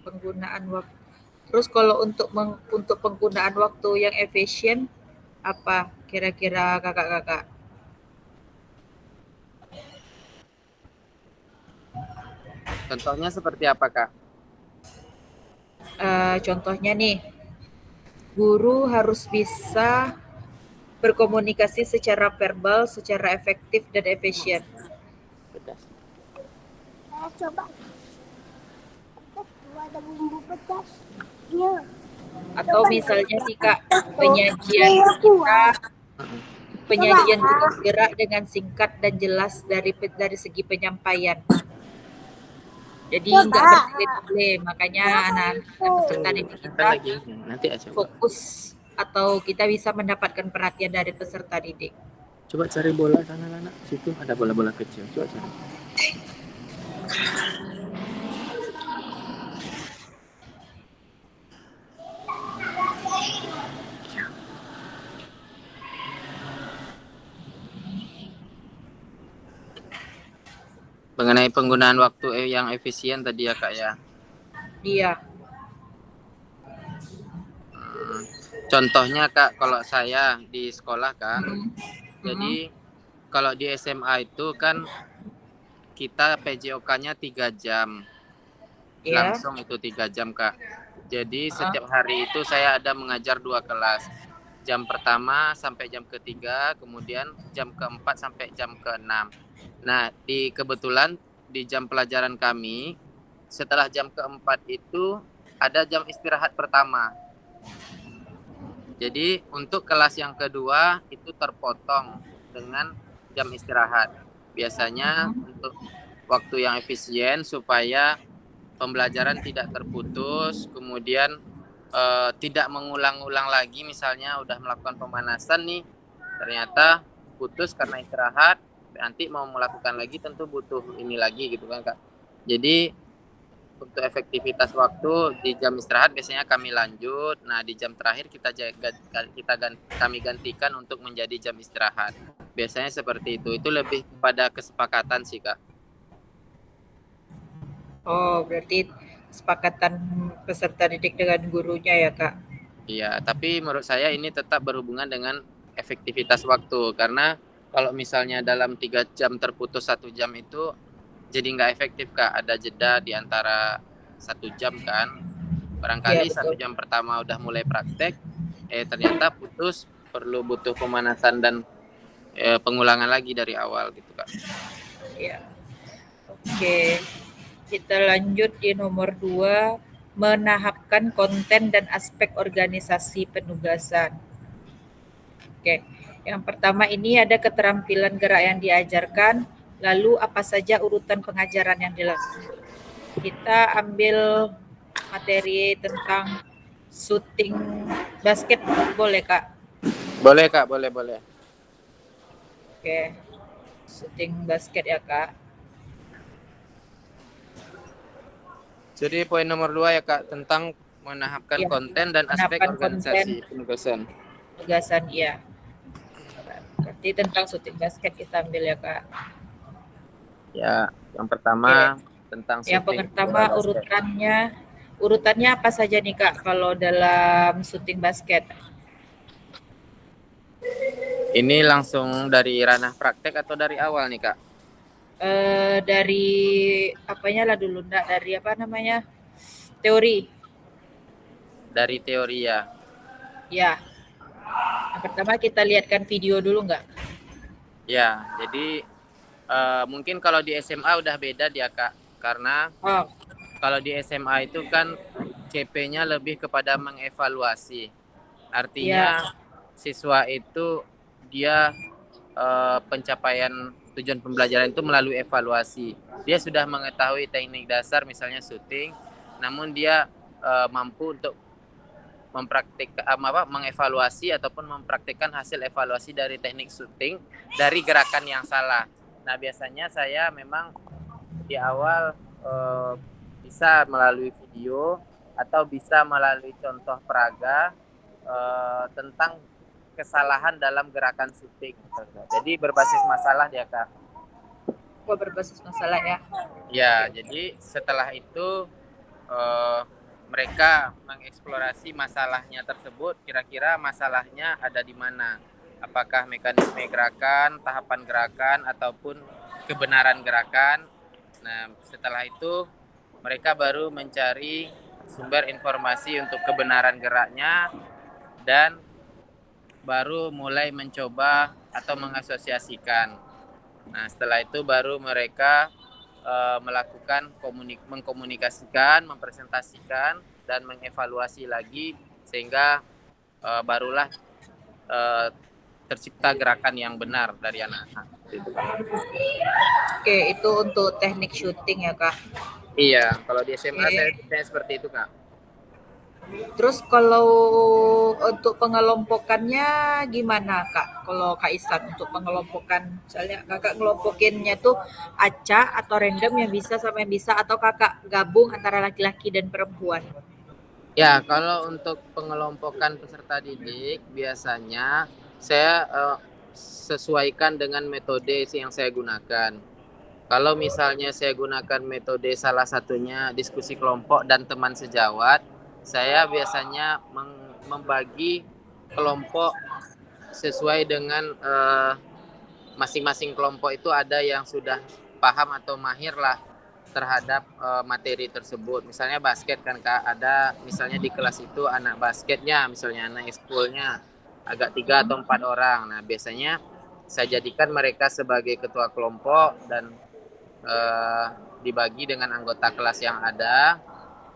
Penggunaan waktu. Terus kalau untuk penggunaan waktu yang efisien apa kira-kira kakak-kakak? Contohnya seperti apa Kak? Contohnya nih, guru harus bisa berkomunikasi secara verbal, secara efektif dan efisien. Pedas. Coba. Ada bumbu pedasnya. Atau misalnya sih Kak, penyajian gerak dengan singkat dan jelas dari segi penyampaian. Jadi nggak bertele-tele, makanya anak-anak peserta didik kita nanti aja. Fokus atau kita bisa mendapatkan perhatian dari peserta didik. Coba cari bola sana anak. Situ ada bola-bola kecil. Coba cari. Mengenai penggunaan waktu yang efisien tadi ya Kak ya. Iya. Contohnya Kak, kalau saya di sekolah Kak, jadi kalau di SMA itu kan kita PJOK-nya 3 jam, langsung itu 3 jam Kak. Jadi setiap hari itu saya ada mengajar 2 kelas. jam pertama sampai jam ketiga, kemudian jam keempat sampai jam keenam. Nah, kebetulan di jam pelajaran kami, setelah jam keempat itu ada jam istirahat pertama. Jadi untuk kelas yang kedua itu terpotong dengan jam istirahat. Biasanya untuk waktu yang efisien supaya pembelajaran tidak terputus, kemudian tidak mengulang-ulang lagi, misalnya udah melakukan pemanasan nih, ternyata putus karena istirahat, nanti mau melakukan lagi tentu butuh ini lagi gitu kan Kak. Jadi untuk efektivitas waktu di jam istirahat biasanya kami lanjut, nah di jam terakhir kami gantikan untuk menjadi jam istirahat. Biasanya seperti itu lebih kepada kesepakatan sih Kak. Oh, berarti kesepakatan peserta didik dengan gurunya ya Kak? Iya, tapi menurut saya ini tetap berhubungan dengan efektivitas waktu, karena kalau misalnya dalam 3 jam terputus 1 jam itu jadi nggak efektif Kak, ada jeda di antara 1 jam kan, barangkali Iya, 1 betul. jam pertama udah mulai praktek, ternyata putus, butuh pemanasan dan pengulangan lagi dari awal gitu Kak. Ya. Oke. Kita lanjut di nomor 2, menahapkan konten dan aspek organisasi penugasan. Oke. Yang pertama ini ada keterampilan gerak yang diajarkan, lalu apa saja urutan pengajaran yang dilakukan. Kita ambil materi tentang shooting basket, boleh Kak? Boleh Kak, boleh. Oke. Shooting basket ya Kak. Jadi poin nomor 2 ya Kak, tentang menahapkan Ya, konten dan aspek menahapkan organisasi penugasan. Penugasan, iya. Berarti tentang shooting basket kita ambil ya Kak. Ya, yang pertama tentang Yang shooting pertama basket. urutannya apa saja nih Kak kalau dalam shooting basket? Ini langsung dari ranah praktek atau dari awal nih Kak? Dari apanya lah dulu, enggak dari apa namanya? Teori. Dari teori ya. Ya. Yang pertama kita lihatkan video dulu enggak? Ya, jadi mungkin kalau di SMA udah beda dia Kak, karena kalau di SMA itu kan CP-nya lebih kepada mengevaluasi. Artinya siswa itu dia pencapaian tujuan pembelajaran itu melalui evaluasi. Dia sudah mengetahui teknik dasar misalnya shooting, namun dia mampu untuk mengevaluasi ataupun mempraktikkan hasil evaluasi dari teknik shooting dari gerakan yang salah. Nah, biasanya saya memang di awal bisa melalui video atau bisa melalui contoh peraga tentang kesalahan dalam gerakan shooting. Jadi berbasis masalah dia Kak. Berbasis masalah ya. Ya, jadi setelah itu mereka mengeksplorasi masalahnya tersebut, kira-kira masalahnya ada di mana. Apakah mekanisme gerakan, tahapan gerakan, ataupun kebenaran gerakan. Nah, setelah itu mereka baru mencari sumber informasi untuk kebenaran geraknya dan baru mulai mencoba atau mengasosiasikan. Nah, setelah itu baru mereka melakukan mengkomunikasikan, mempresentasikan, dan mengevaluasi lagi sehingga barulah tercipta gerakan yang benar dari anak-anak. Oke, itu untuk teknik syuting ya Kak? Iya, kalau di SMA saya seperti itu Kak. Terus kalau untuk pengelompokannya gimana Kak? Kalau Kak Isan untuk pengelompokan, misalnya Kakak ngelompokinnya tuh acak atau random yang bisa sama yang bisa, atau Kakak gabung antara laki-laki dan perempuan? Ya, kalau untuk pengelompokan peserta didik biasanya saya sesuaikan dengan metode yang saya gunakan. Kalau misalnya saya gunakan metode salah satunya diskusi kelompok dan teman sejawat, saya biasanya membagi kelompok sesuai dengan masing-masing kelompok itu ada yang sudah paham atau mahir lah terhadap materi tersebut. Misalnya basket kan Kak, ada misalnya di kelas itu anak basketnya, misalnya anak ekskulnya. agak 3 atau 4 orang. Nah, biasanya saya jadikan mereka sebagai ketua kelompok dan dibagi dengan anggota kelas yang ada,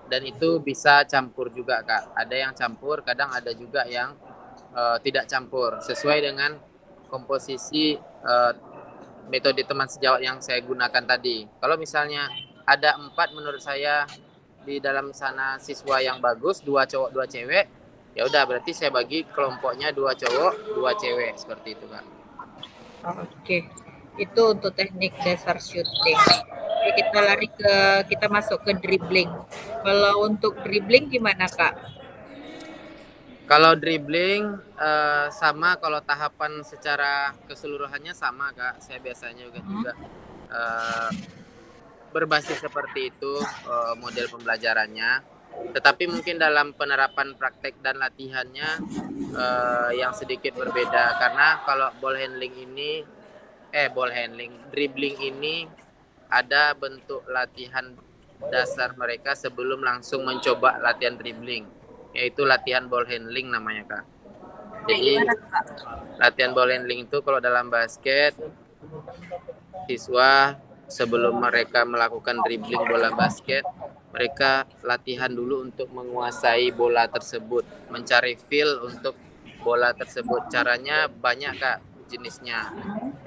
dan itu bisa campur juga Kak. Ada yang campur, kadang ada juga yang tidak campur, sesuai dengan komposisi metode teman sejawat yang saya gunakan tadi. Kalau misalnya ada 4 menurut saya di dalam sana siswa yang bagus, 2 cowok 2 cewek, ya udah berarti saya bagi kelompoknya 2 cowok 2 cewek, seperti itu Kak. Oke, itu untuk teknik dasar shooting. Oke, kita masuk ke dribbling. Kalau untuk dribbling gimana Kak? Kalau dribbling sama, kalau tahapan secara keseluruhannya sama Kak. Saya biasanya juga berbasis seperti itu model pembelajarannya. Tetapi mungkin dalam penerapan praktek dan latihannya yang sedikit berbeda, karena kalau dribbling ini ada bentuk latihan dasar mereka sebelum langsung mencoba latihan dribbling, yaitu latihan ball handling namanya Kak. Jadi latihan ball handling itu kalau dalam basket, siswa sebelum mereka melakukan dribbling bola basket, mereka latihan dulu untuk menguasai bola tersebut, mencari feel untuk bola tersebut. Caranya banyak Kak, jenisnya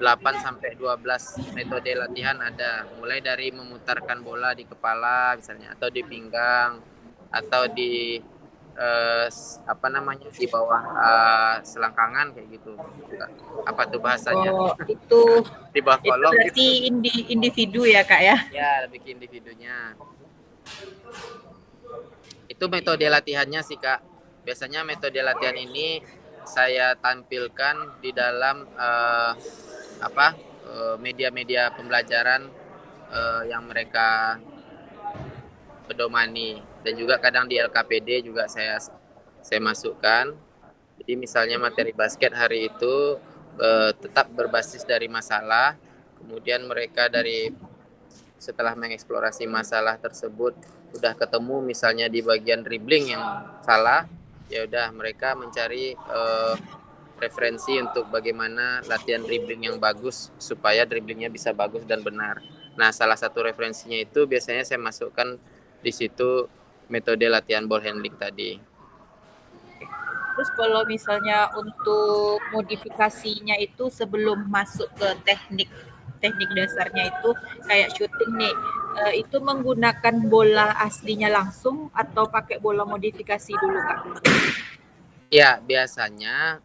8 sampai 12 metode latihan ada, mulai dari memutarkan bola di kepala misalnya, atau di pinggang, atau di di bawah selangkangan kayak gitu. Apa tuh bahasanya? Oh, itu Di bawah kolong berarti gitu. individu ya Kak ya? Ya, lebih ke individunya. Itu metode latihannya sih Kak. Biasanya metode latihan ini saya tampilkan di dalam media-media pembelajaran yang mereka pedomani, dan juga kadang di LKPD juga saya masukkan. Jadi misalnya materi basket hari itu tetap berbasis dari masalah, kemudian mereka setelah mengeksplorasi masalah tersebut udah ketemu misalnya di bagian dribbling yang salah, ya udah mereka mencari referensi untuk bagaimana latihan dribbling yang bagus supaya dribblingnya bisa bagus dan benar. Nah, salah satu referensinya itu biasanya saya masukkan di situ metode latihan ball handling tadi. Terus kalau misalnya untuk modifikasinya itu sebelum masuk ke teknik dasarnya itu kayak shooting nih, itu menggunakan bola aslinya langsung atau pakai bola modifikasi dulu Kak? Ya, biasanya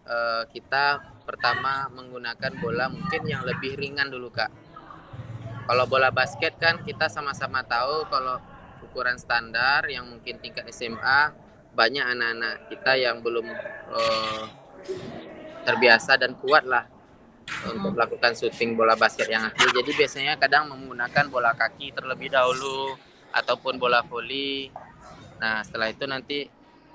kita pertama menggunakan bola mungkin yang lebih ringan dulu Kak. Kalau bola basket kan kita sama-sama tahu kalau ukuran standar yang mungkin tingkat SMA, banyak anak-anak kita yang belum terbiasa dan kuat lah untuk melakukan syuting bola basket yang asli. Jadi biasanya kadang menggunakan bola kaki terlebih dahulu ataupun bola voli. Nah, setelah itu nanti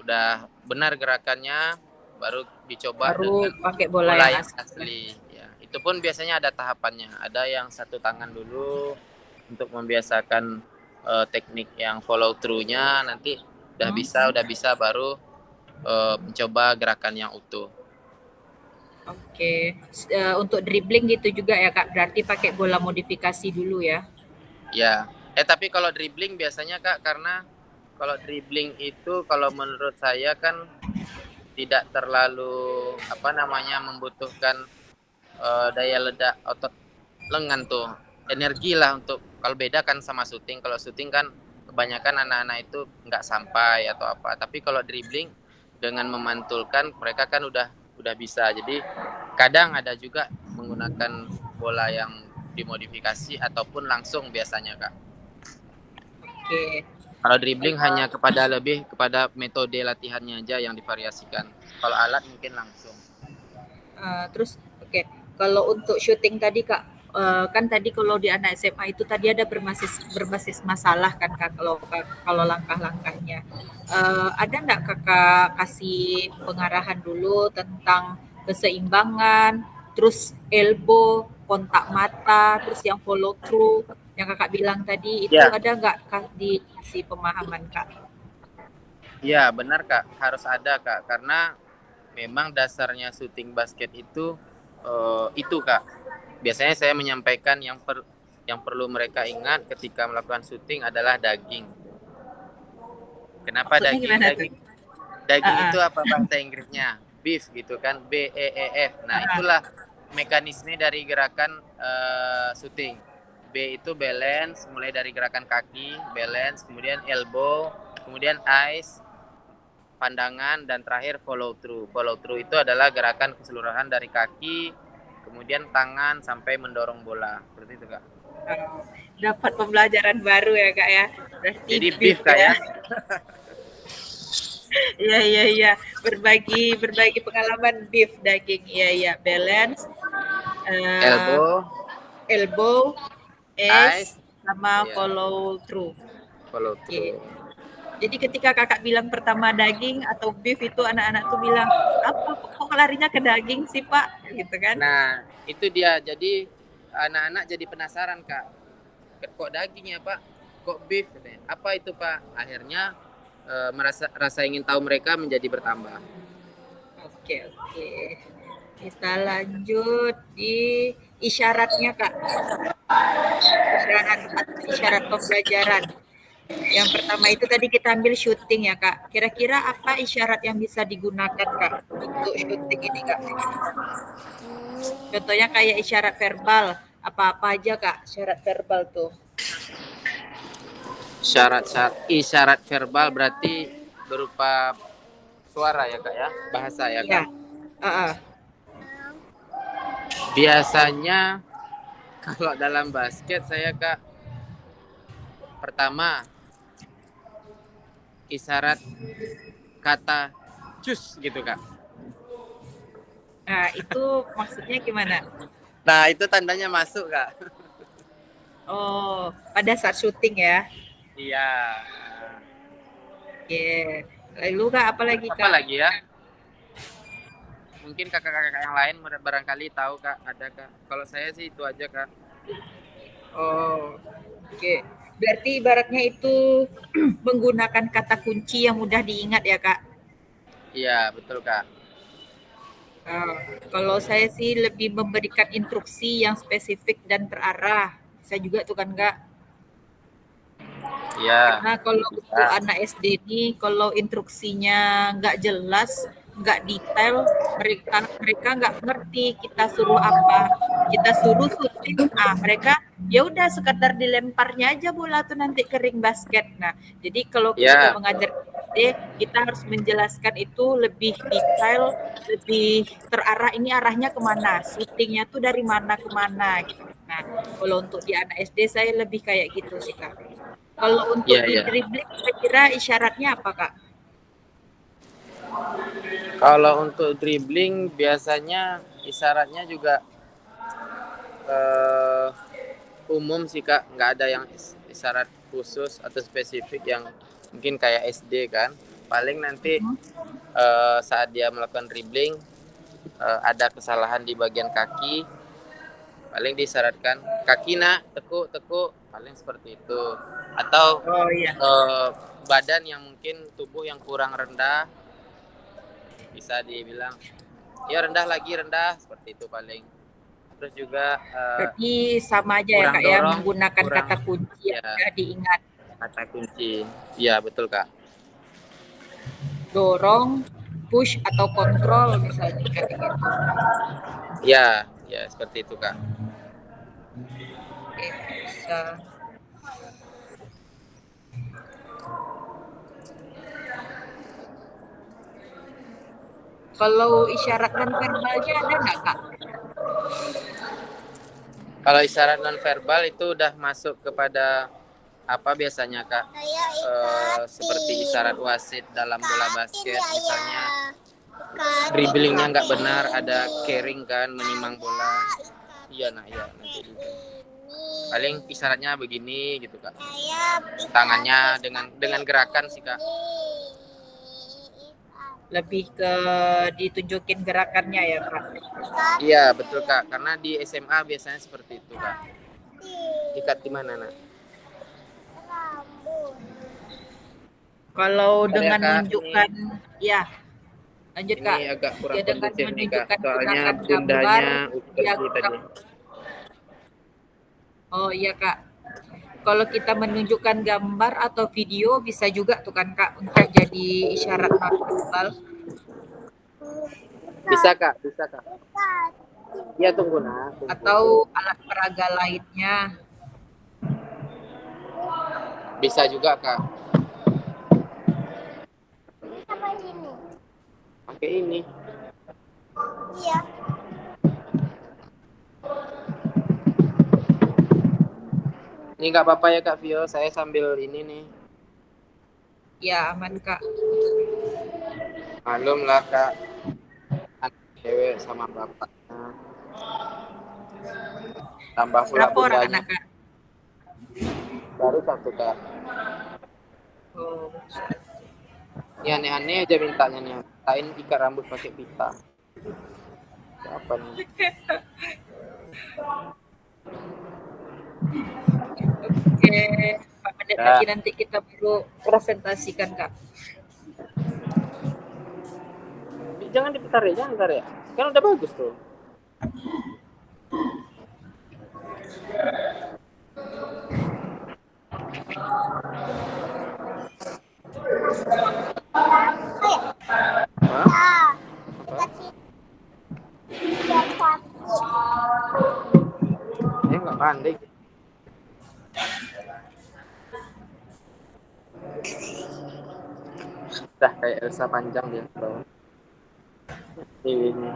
udah benar gerakannya, baru dicoba dengan pakai bola yang asli. Ya, itu pun biasanya ada tahapannya. Ada yang 1 tangan dulu untuk membiasakan teknik yang follow through-nya, nanti udah bisa baru mencoba gerakan yang utuh. Oke. Untuk dribbling gitu juga ya Kak, berarti pakai bola modifikasi dulu ya? Ya, tapi kalau dribbling biasanya Kak, karena kalau dribbling itu kalau menurut saya kan tidak terlalu membutuhkan daya ledak otot lengan tuh, energi lah untuk, kalau beda kan sama syuting. Kalau syuting kan kebanyakan anak-anak itu nggak sampai atau apa, tapi kalau dribbling dengan memantulkan mereka kan udah bisa. Jadi kadang ada juga menggunakan bola yang dimodifikasi ataupun langsung biasanya Kak. Oke. Kalau dribbling hanya lebih kepada metode latihannya aja yang divariasikan. Kalau alat mungkin langsung. Terus oke. Kalau untuk shooting tadi Kak, kan tadi kalau di anak SMA itu tadi ada berbasis masalah kan Kak, kalau langkah-langkahnya. Ada enggak Kakak kasih pengarahan dulu tentang keseimbangan, terus elbow, kontak mata, terus yang follow through yang Kakak bilang tadi itu ada enggak dikasih pemahaman Kak? Iya, benar Kak, harus ada Kak, karena memang dasarnya syuting basket itu Kak. Biasanya saya menyampaikan yang perlu mereka ingat ketika melakukan syuting adalah daging. Kenapa Maksudnya daging? gimana tuh? Daging Ah, itu ah, apa bahasa Inggrisnya? Beef gitu kan, BEEF. Nah, ah, itulah mekanisme dari gerakan syuting. B itu balance, mulai dari gerakan kaki, balance, kemudian elbow, kemudian eyes, pandangan, dan terakhir follow through. Follow through itu adalah gerakan keseluruhan dari kaki, kemudian tangan sampai mendorong bola. Seperti itu, Kak. ah. Dapat pembelajaran baru ya Kak ya. Berarti Jadi beef beef Kak ya. ya. Iya. Berbagi pengalaman beef daging. Iya. Balance, eh, Elbow, elbow, eyes, ace, sama ya, follow through. follow Oke. through. Jadi ketika kakak bilang pertama daging atau beef itu anak-anak tuh bilang apa kok larinya ke daging sih Pak gitu kan? Nah, itu dia. Jadi anak-anak jadi penasaran, Kak. Kok daging ya, Pak? Kok beef? Katanya. Apa itu, Pak? Akhirnya rasa ingin tahu mereka menjadi bertambah. Oke. Kita lanjut di isyaratnya Kak. Isyarat pembelajaran. Yang pertama itu tadi kita ambil syuting ya Kak. Kira-kira apa isyarat yang bisa digunakan Kak untuk syuting ini Kak? Contohnya kayak isyarat verbal. Apa-apa aja Kak syarat verbal tuh? Isyarat verbal berarti berupa suara ya, Kak ya? Bahasa ya, Iya. Kak? Biasanya kalau dalam basket saya, Kak, pertama isyarat kata cus gitu, Kak. Nah, itu maksudnya gimana? Nah, itu tandanya masuk, Kak. Oh, pada saat syuting ya. Iya. Oke. Lalu Kak, apa lagi Kak? Apa lagi ya? Mungkin kakak-kakak yang lain barangkali tahu, Kak. Ada, Kak. Kalau saya sih itu aja, Kak. Oh, oke. Berarti ibaratnya itu menggunakan kata kunci yang mudah diingat ya Kak? Iya, betul, Kak. Kalau saya sih lebih memberikan instruksi yang spesifik dan terarah. Bisa juga tuh kan Kak? Iya. Karena kalau untuk anak SD ini, kalau instruksinya nggak jelas, nggak detail, mereka nggak ngerti kita suruh apa. Kita suruh syuting, mereka ya udah sekedar dilemparnya aja bola tuh nanti ke ring basket. Nah, jadi kalau kita mengajar SD, kita harus menjelaskan itu lebih detail, lebih terarah. Ini arahnya kemana, syutingnya tuh dari mana ke mana. Gitu. Nah, kalau untuk di anak SD saya lebih kayak gitu sih Kak. Kalau untuk di dribbling kira-kira isyaratnya apa Kak? Kalau untuk dribbling biasanya isyaratnya juga umum sih Kak, nggak ada yang isyarat khusus atau spesifik yang mungkin kayak SD kan. Paling nanti saat dia melakukan dribbling ada kesalahan di bagian kaki, paling disyaratkan kaki nak tekuk paling seperti itu. Atau badan yang mungkin tubuh yang kurang rendah bisa dibilang ya rendah seperti itu paling. Terus juga berarti sama aja ya Kak ya, menggunakan kata kunci yang mudah diingat. Kata kunci, iya betul Kak. Dorong, push atau kontrol misalnya kayak gitu. Ya seperti itu Kak. Oke, bisa. Kalau isyarat non verbalnya ada nggak Kak? Kalau isyarat non verbal itu udah masuk kepada apa biasanya Kak? Seperti isyarat wasit dalam bola basket misalnya dribblingnya nggak benar, ada carrying kan, menimang bola. Iya nanti gitu. Paling isyaratnya begini gitu Kak. Tangannya dengan gerakan sih Kak. Lebih ke ditunjukin gerakannya ya Kak? Iya betul Kak, karena di SMA biasanya seperti itu Kak. Ikat di mana nak? Kalau dengan menunjukkan ya. Lanjut Ini Kak. agak kurang Ya, dengan kondusif nih Kak. menunjukkan Soalnya gerakan gambar bundanya pergi tadi. diagram. Oh iya Kak. Kalau kita menunjukkan gambar atau video bisa juga tuh kan Kak untuk jadi isyarat nonverbal Bisa Kak, bisa Kak. Iya tunggu nah, tunggu. atau alat peraga lainnya. Bisa juga Kak. Pakai ini. Iya. Ini nggak apa-apa ya Kak Vio, saya sambil ini nih. Ya aman Kak. Malum lah Kak. Anak cewek sama bapaknya. Tambah pula Berapa orang bundanya. anak Kak? Baru satu Kak. Oh, Ini aneh-aneh aja mintanya nih. Tain ikat rambut pakai pita. Apa nih? oke. 4 menit Ya. lagi nanti kita baru presentasikan Kak. Jangan diputar ya, jangan diputar ya. Kan udah bagus tuh. Hah? Saya nggak pandai. Dah kayak Elsa panjang dia. Ini.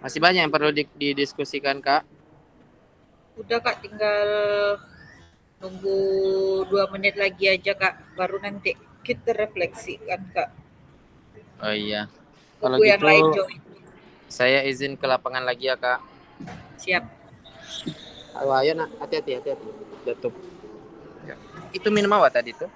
Masih banyak yang perlu didiskusikan Kak. Udah Kak, tinggal nunggu 2 menit lagi aja Kak, baru nanti kita refleksikan Kak. Oh iya. Kalau Tunggu yang gitu lain join. saya izin ke lapangan lagi ya Kak. Siap. Ayo nak, hati-hati. Jatuh. Ya. Itu minum apa tadi tuh?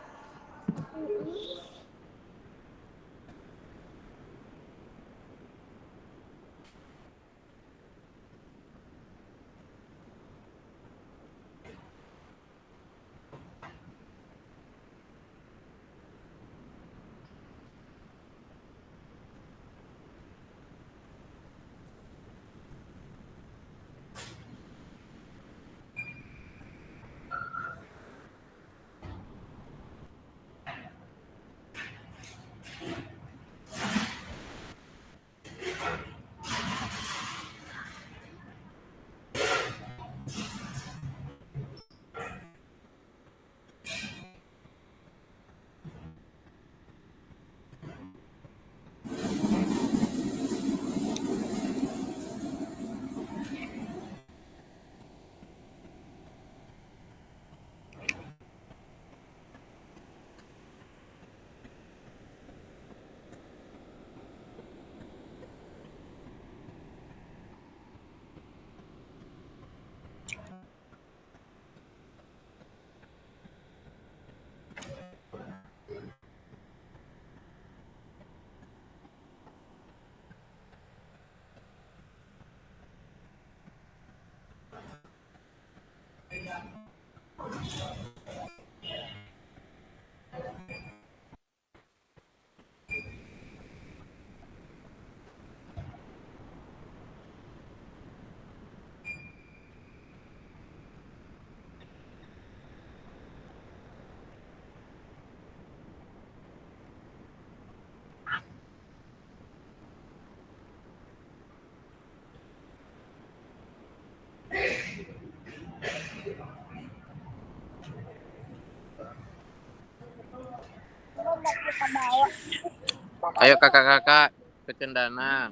Ayo kakak-kakak ke Cendana.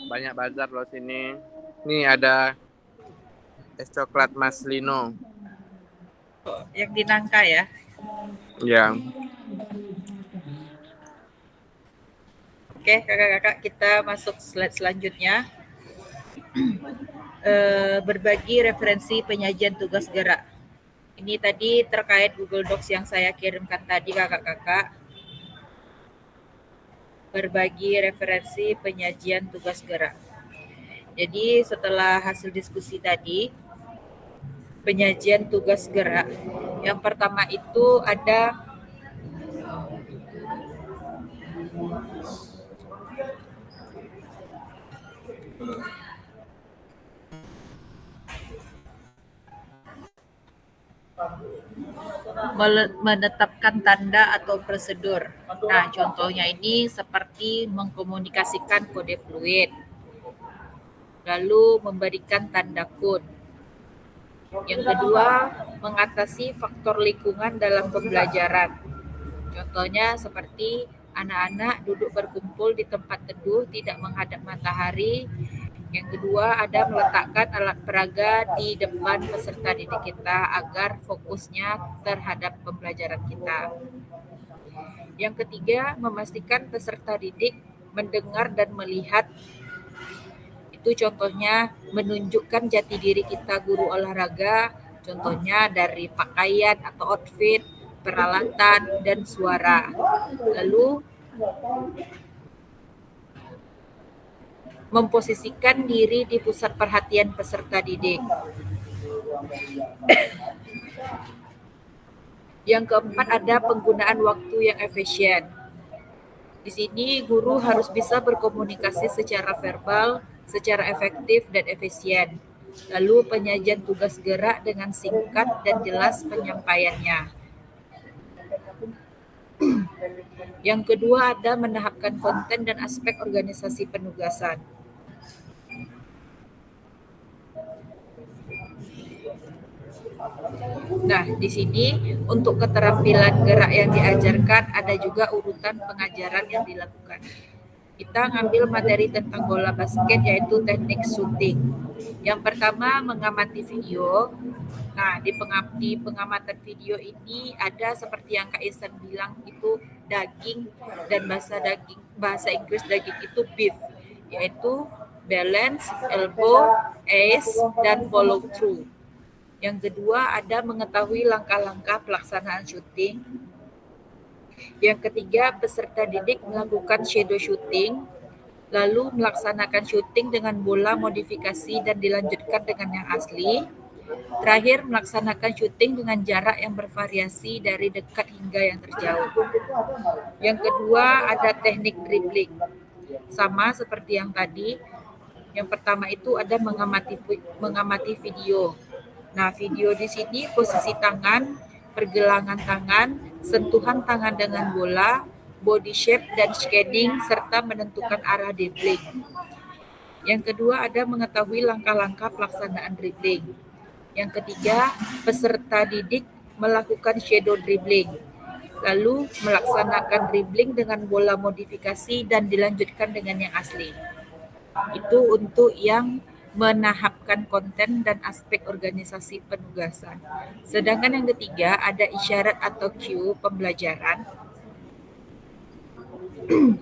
Banyak bazar loh sini. Nih ada es coklat Mas Lino. Yang di Nangka ya. Ya. Oke, kakak-kakak, kita masuk slide selanjutnya. Berbagi referensi penyajian tugas gerak. Ini tadi terkait Google Docs yang saya kirimkan tadi, kakak-kakak. Berbagi referensi penyajian tugas gerak. Jadi setelah hasil diskusi tadi, penyajian tugas gerak, yang pertama itu ada menetapkan tanda atau prosedur. Nah, contohnya ini seperti mengkomunikasikan kode fluid, lalu memberikan tanda kode. Yang kedua, mengatasi faktor lingkungan dalam pembelajaran. Contohnya seperti anak-anak duduk berkumpul di tempat teduh, tidak menghadap matahari. Yang kedua, ada meletakkan alat peraga di depan peserta didik kita agar fokusnya terhadap pembelajaran kita. Yang ketiga, memastikan peserta didik mendengar dan melihat. Itu contohnya menunjukkan jati diri kita guru olahraga, contohnya dari pakaian atau outfit, peralatan, dan suara. Lalu memposisikan diri di pusat perhatian peserta didik. Yang keempat, ada penggunaan waktu yang efisien. Di sini guru harus bisa berkomunikasi secara verbal, secara efektif dan efisien. Lalu penyajian tugas gerak dengan singkat dan jelas penyampaiannya. Yang kedua, ada menahapkan konten dan aspek organisasi penugasan. Nah, di sini untuk keterampilan gerak yang diajarkan ada juga urutan pengajaran yang dilakukan. Kita ngambil materi tentang bola basket yaitu teknik shooting. Yang pertama, mengamati video. Nah, di pengamatan video ini ada seperti yang Kak Isan bilang itu daging, dan bahasa Inggris daging itu beef, yaitu balance, elbow, ace, dan follow through. Yang kedua, ada mengetahui langkah-langkah pelaksanaan syuting. Yang ketiga, peserta didik melakukan shadow shooting, lalu melaksanakan syuting dengan bola modifikasi dan dilanjutkan dengan yang asli. Terakhir, melaksanakan syuting dengan jarak yang bervariasi dari dekat hingga yang terjauh. Yang kedua, ada teknik dribbling. Sama seperti yang tadi. Yang pertama itu ada mengamati video. Nah, video di sini posisi tangan, pergelangan tangan, sentuhan tangan dengan bola, body shape dan scanning, serta menentukan arah dribbling. Yang kedua, ada mengetahui langkah-langkah pelaksanaan dribbling. Yang ketiga, peserta didik melakukan shadow dribbling, lalu melaksanakan dribbling dengan bola modifikasi dan dilanjutkan dengan yang asli. Itu untuk yang menahapkan konten dan aspek organisasi penugasan. Sedangkan yang ketiga, ada isyarat atau cue pembelajaran.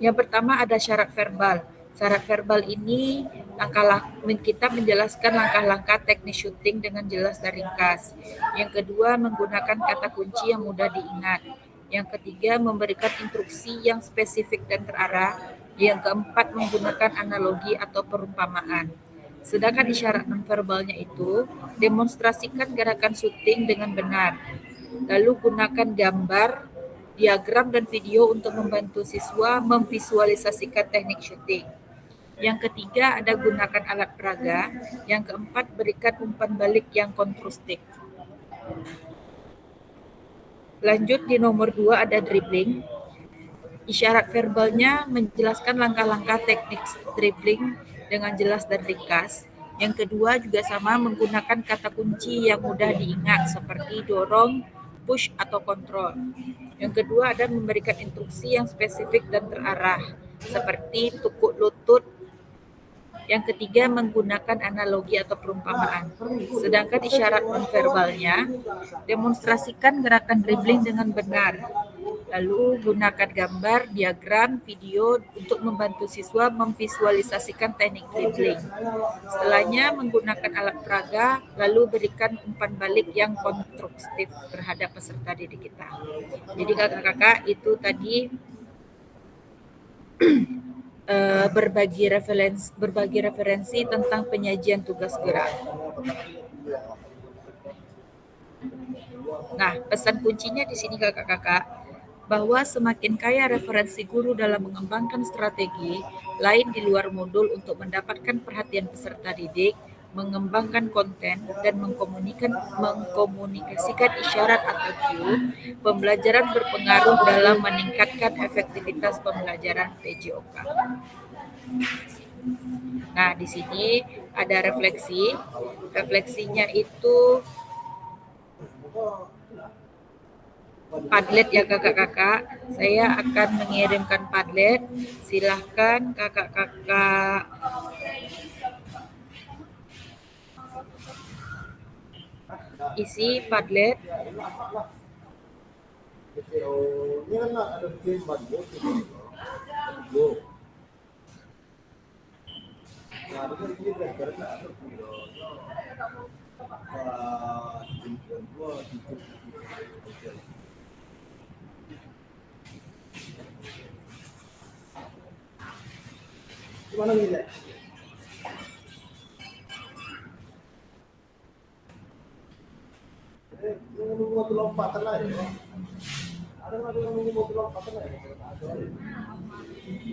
Yang pertama ada syarat verbal. Syarat verbal ini kita menjelaskan langkah-langkah teknik syuting dengan jelas dan ringkas. Yang kedua, menggunakan kata kunci yang mudah diingat. Yang ketiga, memberikan instruksi yang spesifik dan terarah. Yang keempat, menggunakan analogi atau perumpamaan. Sedangkan isyarat nonverbalnya itu, demonstrasikan gerakan syuting dengan benar. Lalu gunakan gambar, diagram, dan video untuk membantu siswa memvisualisasikan teknik syuting. Yang ketiga, ada gunakan alat peraga. Yang keempat, berikan umpan balik yang kontrastif. Lanjut di nomor 2 ada dribbling. Isyarat verbalnya menjelaskan langkah-langkah teknik dribbling dengan jelas dan ringkas. Yang kedua juga sama, menggunakan kata kunci yang mudah diingat seperti dorong, push atau kontrol. Yang kedua ada memberikan instruksi yang spesifik dan terarah, seperti tukuk lutut. Yang ketiga menggunakan analogi atau perumpamaan. Sedangkan isyarat nonverbalnya, demonstrasikan gerakan dribbling dengan benar. Lalu gunakan gambar, diagram, video untuk membantu siswa memvisualisasikan teknik dribbling. Setelahnya menggunakan alat peraga, lalu berikan umpan balik yang konstruktif terhadap peserta didik kita. Jadi kakak-kakak itu tadi berbagi referensi tentang penyajian tugas gerak. Nah, pesan kuncinya di sini kakak-kakak, bahwa semakin kaya referensi guru dalam mengembangkan strategi lain di luar modul untuk mendapatkan perhatian peserta didik, mengembangkan konten, dan mengkomunikasikan isyarat atau cue, pembelajaran berpengaruh dalam meningkatkan efektivitas pembelajaran PJOK. Nah, di sini ada refleksi. Refleksinya itu Padlet ya kakak-kakak. Saya akan mengirimkan Padlet. Silahkan kakak-kakak isi Padlet. Gimana nih? Nunggu mobil lompatan lah ya. Ada yang nunggu mobil lompatan lah ya.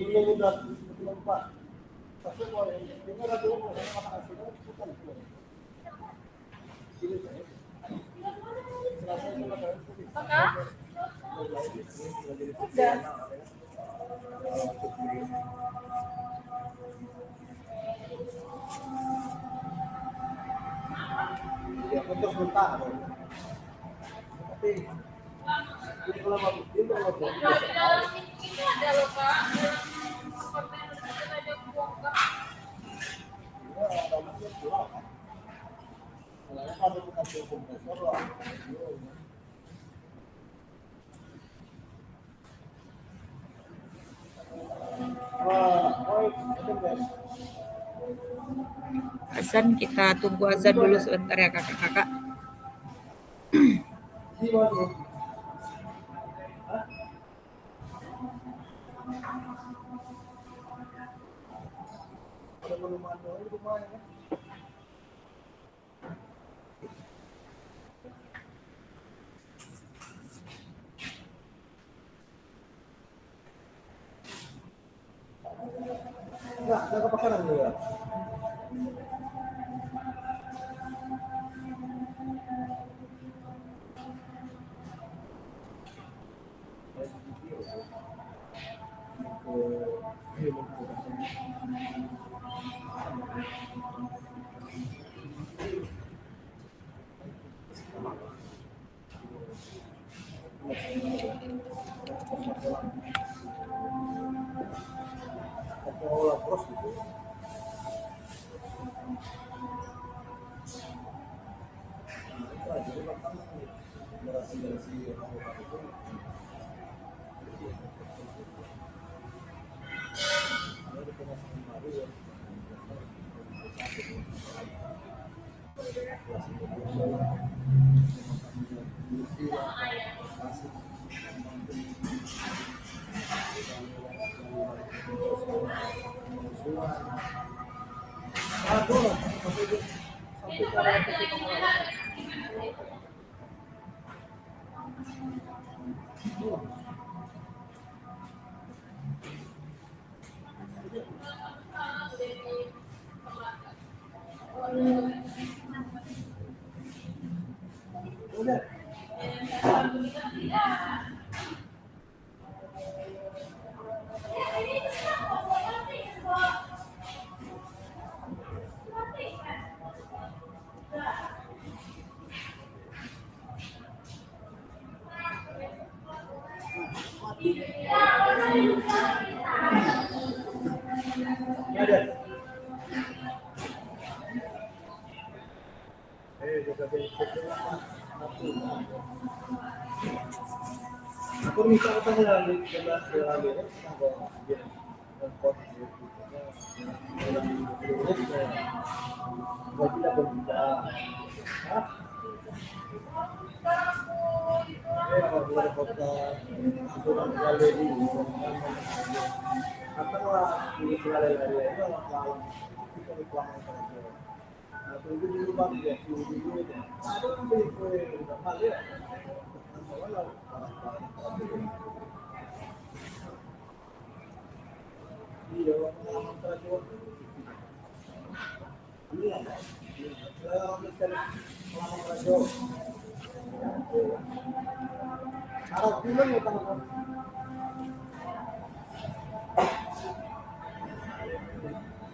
Nunggu mobil lompat. Tapi kalau yang ada yang hasilnya bukan. Udah. Ya, untuk sebentar. Tapi ini kalau mau bikin kalau ada lupa. Azan, kita tunggu azan dulu sebentar ya kakak-kakak. Enggak, ada kebakaran ya. Aku minta katanya lagi jelas lagi ya. Dia repot nggak tidak berbicara. Hah? Boleh kota sudah galeri apa di galeri itu malam kita reklaman saja. Nah, tunggu di rumah dia, tunggu di rumah dia. Ada yang beli kue mahal ya. Iya, orang terjual. Iya, orang terjual. Harap bulan ya teman-teman.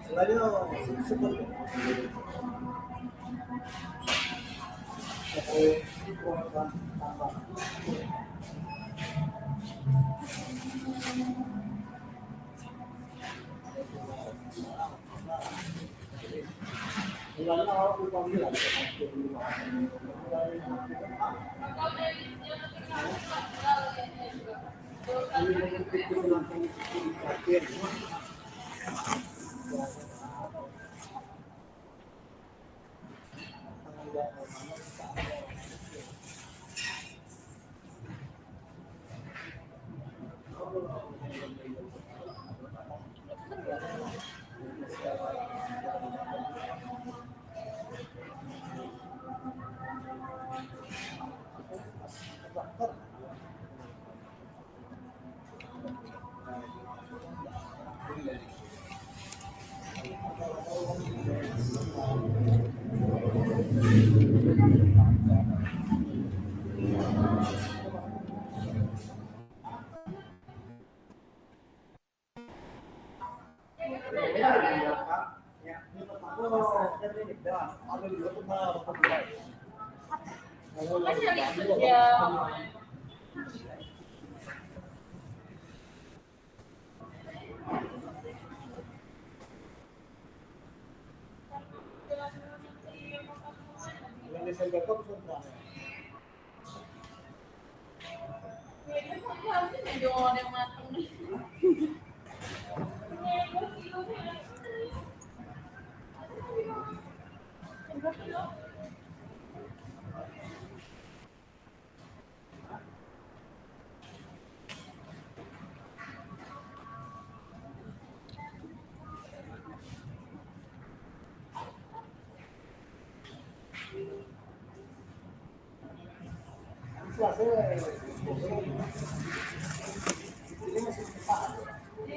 Selainnya seperti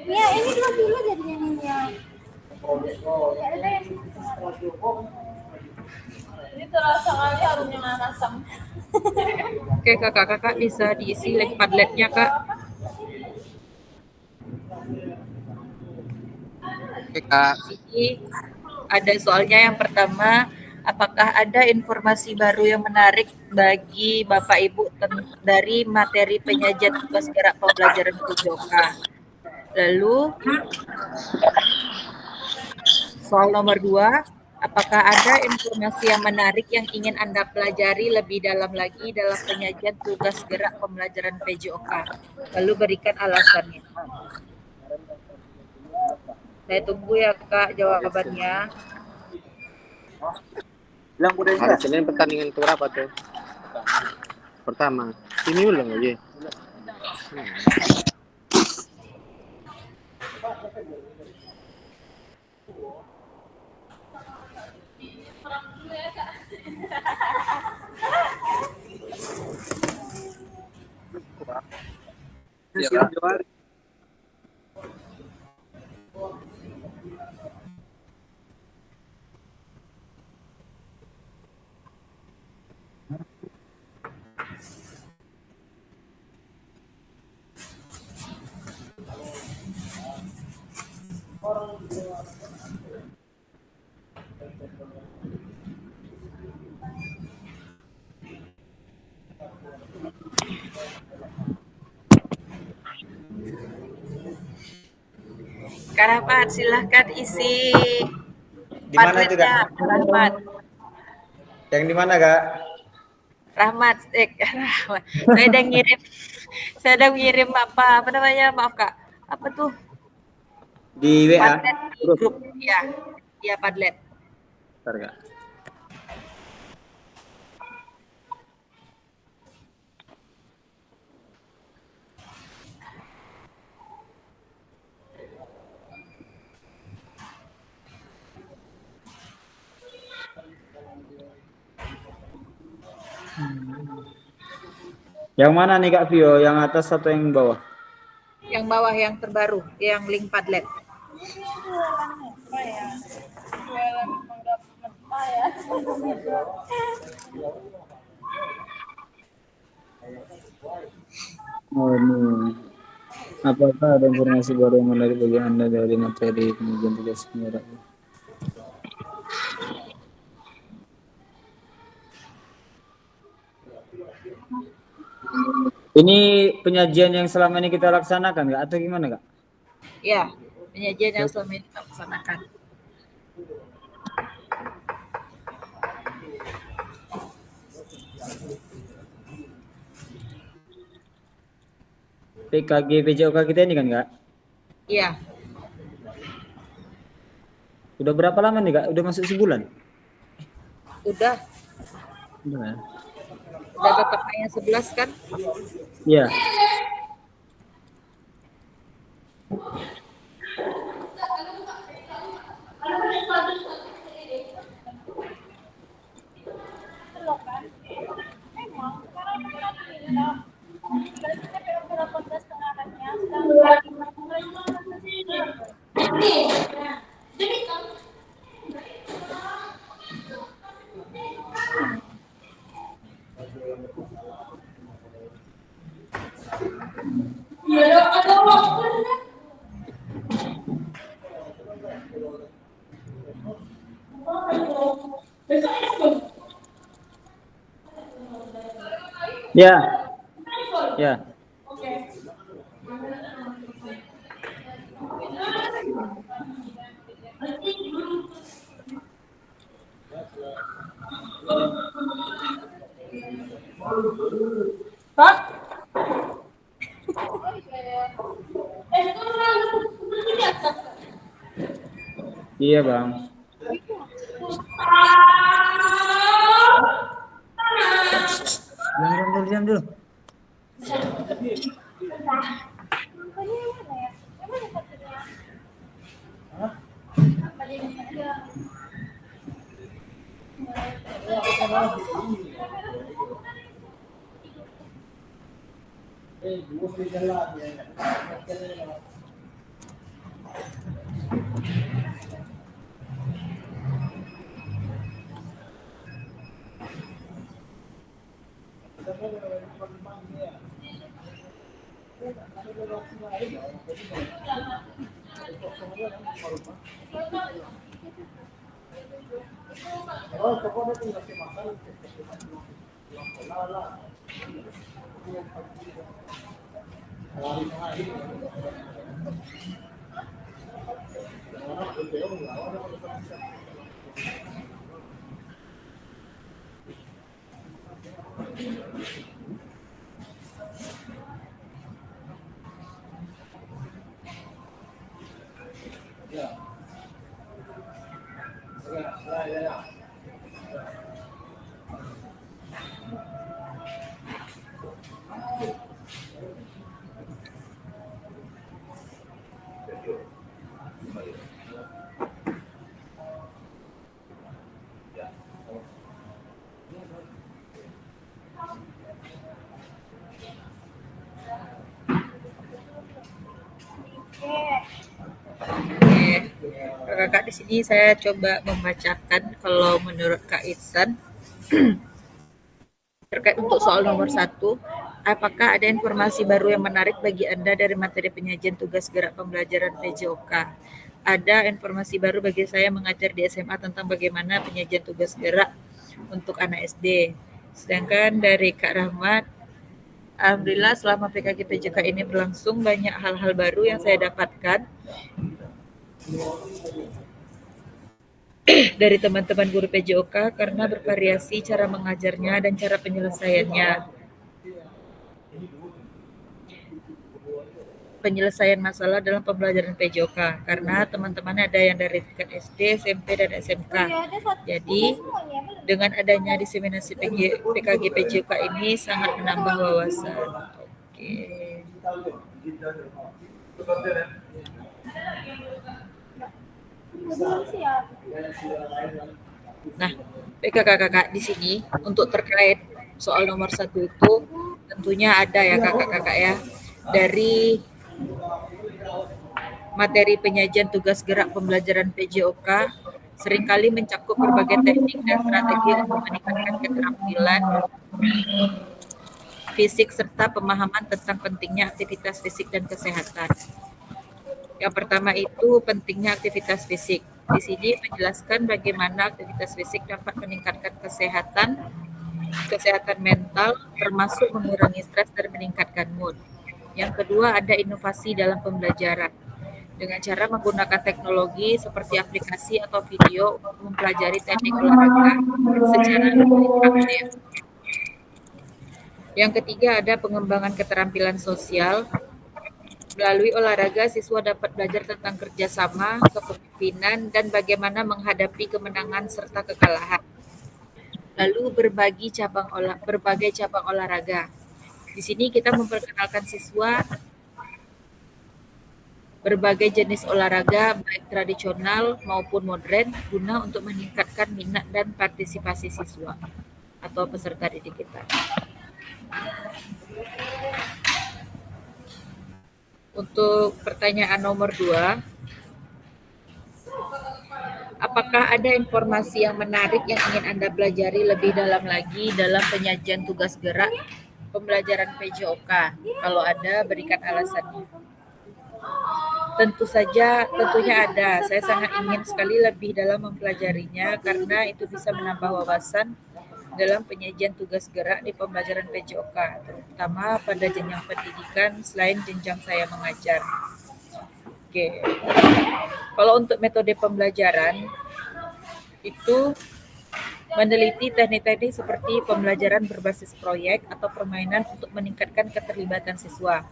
Ya, ini 2 kilo jadinya ya. Ya, ada yang ini terasa kali harumnya asam. Oke kakak-kakak bisa diisi link Padletnya kak. Oke Kak. Jadi ada soalnya yang pertama, apakah ada informasi baru yang menarik bagi Bapak Ibu dari materi penyajian tugas gerak pembelajaran PJOK? Lalu soal nomor 2, apakah ada informasi yang menarik yang ingin Anda pelajari lebih dalam lagi dalam penyajian tugas gerak pembelajaran PJOK? Lalu berikan alasannya. Saya tunggu ya Kak jawabannya. Hari Senin pertandingan keberapa tuh? Pertama. Ini ulang aja. Kak Rahmat, silahkan isi Di mana itu, Kak? Padletnya, Kak Rahmat. Yang di mana, Kak? Rahmat, Rahmat. Saya udah ngirim apa namanya? Maaf Kak. Apa tuh? Di WA. Padlet di grup. Ya, ya Padlet. Bentar, Kak. Yang mana nih Kak Vio? Yang atas atau yang bawah? Yang bawah yang terbaru, yang link Padlet. Oh, ini. Apakah ada informasi baru yang menarik bagi Anda dari materi pengujian tugas penggerak? Ini penyajian yang selama ini kita laksanakan, Kak? Atau gimana, Kak? Ya, penyajian yang selama ini kita laksanakan. PKG PJOK kita ini kan, Kak? Iya. Udah berapa lama nih, Kak? Udah masuk sebulan? Udah. Udah ya? Udah tetapnya 11 kan? Iya. Ya. Ya. Iya, Bang. Diam dulu. Kakak di sini saya coba membacakan kalau menurut Kak Ihsan terkait untuk soal nomor 1, apakah ada informasi baru yang menarik bagi Anda dari materi penyajian tugas gerak pembelajaran PJOK? Ada informasi baru bagi saya mengajar di SMA tentang bagaimana penyajian tugas gerak untuk anak SD. Sedangkan dari Kak Rahmat, alhamdulillah selama PKG PJOK ini berlangsung banyak hal-hal baru yang saya dapatkan dari teman-teman guru PJOK karena bervariasi cara mengajarnya dan cara penyelesaiannya. Penyelesaian masalah dalam pembelajaran PJOK karena teman-teman ada yang dari tingkat SD, SMP, dan SMK. Jadi dengan adanya diseminasi PKG PJOK ini sangat menambah wawasan. Oke. Nah, kakak-kakak di sini untuk terkait soal nomor 1 itu tentunya ada ya kakak-kakak ya dari materi penyajian tugas gerak pembelajaran PJOK seringkali mencakup berbagai teknik dan strategi untuk meningkatkan keterampilan fisik serta pemahaman tentang pentingnya aktivitas fisik dan kesehatan. Yang pertama itu pentingnya aktivitas fisik. Di sini menjelaskan bagaimana aktivitas fisik dapat meningkatkan kesehatan mental, termasuk mengurangi stres dan meningkatkan mood. Yang kedua ada inovasi dalam pembelajaran. Dengan cara menggunakan teknologi seperti aplikasi atau video untuk mempelajari teknik olahraga secara lebih interaktif. Yang ketiga ada pengembangan keterampilan sosial. Melalui olahraga, siswa dapat belajar tentang kerjasama, kepemimpinan, dan bagaimana menghadapi kemenangan serta kekalahan. Lalu berbagai cabang olahraga. Di sini kita memperkenalkan siswa berbagai jenis olahraga baik tradisional maupun modern guna untuk meningkatkan minat dan partisipasi siswa atau peserta didik kita. Untuk pertanyaan nomor 2, apakah ada informasi yang menarik yang ingin Anda pelajari lebih dalam lagi dalam penyajian tugas gerak pembelajaran PJOK? Kalau ada, berikan alasannya. Tentunya ada. Saya sangat ingin sekali lebih dalam mempelajarinya karena itu bisa menambah wawasan dalam penyajian tugas gerak di pembelajaran PJOK, terutama pada jenjang pendidikan selain jenjang saya mengajar. Oke. Kalau untuk metode pembelajaran itu meneliti teknik-teknik seperti pembelajaran berbasis proyek atau permainan untuk meningkatkan keterlibatan siswa.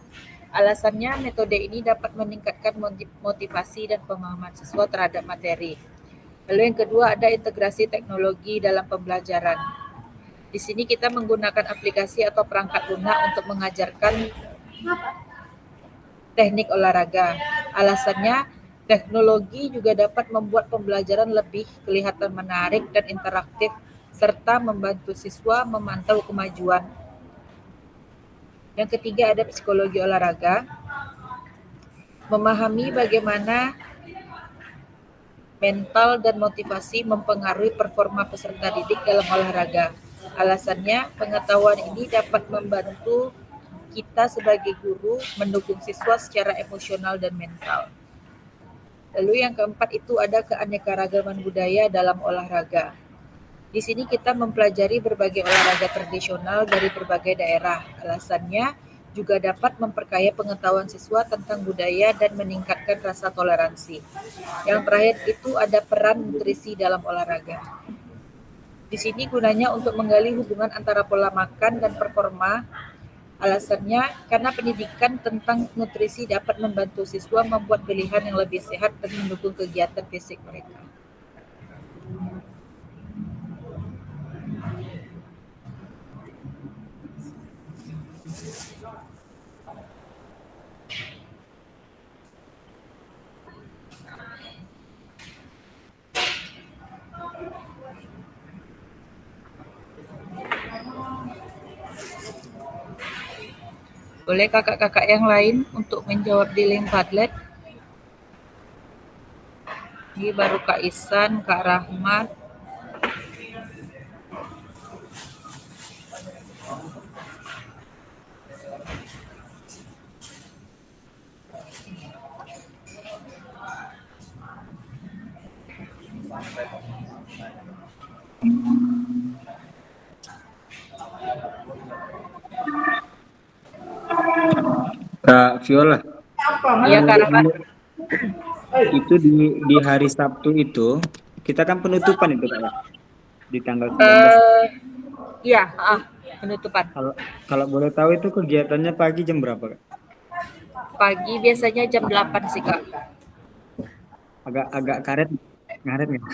Alasannya metode ini dapat meningkatkan motivasi dan pemahaman siswa terhadap materi. Lalu yang kedua ada integrasi teknologi dalam pembelajaran. Di sini kita menggunakan aplikasi atau perangkat lunak untuk mengajarkan teknik olahraga. Alasannya, teknologi juga dapat membuat pembelajaran lebih kelihatan menarik dan interaktif, serta membantu siswa memantau kemajuan. Yang ketiga ada psikologi olahraga. Memahami bagaimana mental dan motivasi mempengaruhi performa peserta didik dalam olahraga. Alasannya, pengetahuan ini dapat membantu kita sebagai guru mendukung siswa secara emosional dan mental. Lalu yang keempat itu ada keanekaragaman budaya dalam olahraga. Di sini kita mempelajari berbagai olahraga tradisional dari berbagai daerah. Alasannya juga dapat memperkaya pengetahuan siswa tentang budaya dan meningkatkan rasa toleransi. Yang terakhir itu ada peran nutrisi dalam olahraga. Di sini gunanya untuk menggali hubungan antara pola makan dan performa. Alasannya karena pendidikan tentang nutrisi dapat membantu siswa membuat pilihan yang lebih sehat dan mendukung kegiatan fisik mereka. Boleh kakak-kakak yang lain untuk menjawab di link Padlet? Ini baru Kak Isan, Kak Rahmat. Kak Viola. Iya Kak Rahmat. Itu di hari Sabtu itu kita kan penutupan itu Kak ya, di tanggal 19. Eh, iya, penutupan. Kalau kalau boleh tahu itu kegiatannya pagi jam berapa Kak? Pagi biasanya jam 8 sih, Kak. Agak karet ngaret nggak?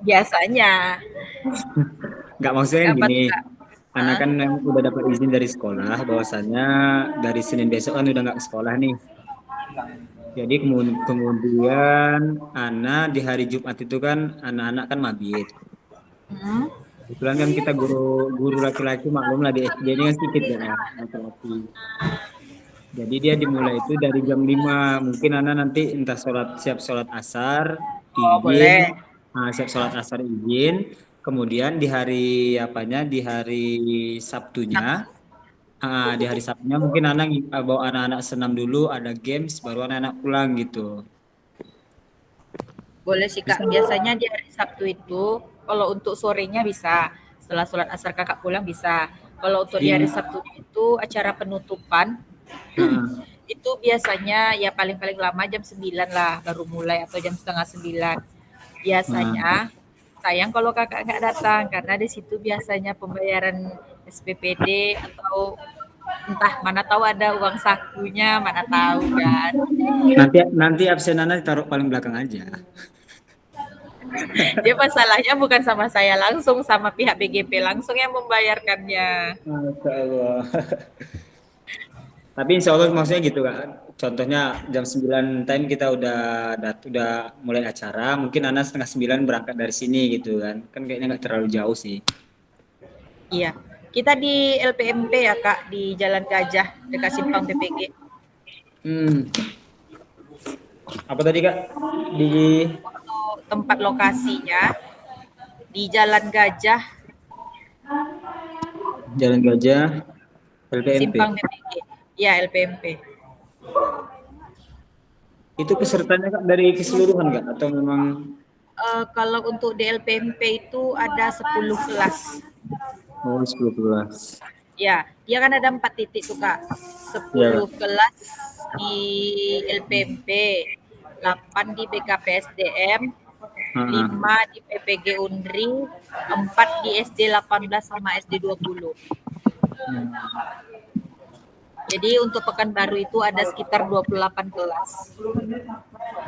Biasanya. Nggak, maksudnya kan Apa gini, tuh, Kak? Ana Heeh. kan memang udah dapat izin dari sekolah bahwasannya dari Senin besok kan udah nggak ke sekolah nih. Jadi kemudian Ana di hari Jumat itu kan anak-anak kan mabit. Mhm. Kebetulan kan kita guru laki-laki, maklum lah di SD ini kan sedikit ya laki-laki. Jadi dia dimulai itu dari jam 5. Mungkin Ana nanti entah siap sholat asar, Oh, boleh. izin, siap sholat asar izin. Kemudian di hari apanya, di hari Sabtunya, Sabtu. di hari Sabtunya mungkin Ana bawa anak-anak senam dulu, ada games, baru anak-anak pulang gitu. Boleh sih, Kak. Bisa. Biasanya di hari Sabtu itu, kalau untuk sorenya bisa. Setelah sholat asar Kakak pulang bisa. Kalau untuk di hari Di, Sabtu itu acara penutupan, ah, itu biasanya ya paling-paling lama jam 9 lah baru mulai atau jam setengah 9. ah. Biasanya sayang kalau Kakak nggak datang karena di situ biasanya pembayaran SPPD atau entah mana tahu ada uang sakunya, mana tahu kan. Nanti nanti absen Ana ditaruh paling belakang aja. Dia masalahnya bukan sama saya langsung, sama pihak BGP langsung yang membayarkannya. Masya Allah. Tapi insya Allah maksudnya gitu kan. Contohnya jam 9 time kita udah mulai acara, mungkin Ana setengah 9 berangkat dari sini gitu kan. Kan kayaknya nggak terlalu jauh sih. Iya. Kita di LPMP ya Kak, di Jalan Gajah dekat Simpang PPG. Hmm. Apa tadi Kak? Di Untuk tempat lokasinya di Jalan Gajah, Jalan Gajah, LPMP. Simpang PPG. Ya, LPMP. Itu pesertanya Kak dari keseluruhan Kak atau memang Kalau untuk di LPMP itu ada 10 kelas. 10 kelas? Ya, dia kan ada 4 titik tuh Kak. Ya. 10 kelas di LPMP, 8 di BKPSDM, Ah, 5 di PPG Undri, 4 di SD 18 sama SD 20. Jadi untuk Pekanbaru itu ada sekitar 28 kelas.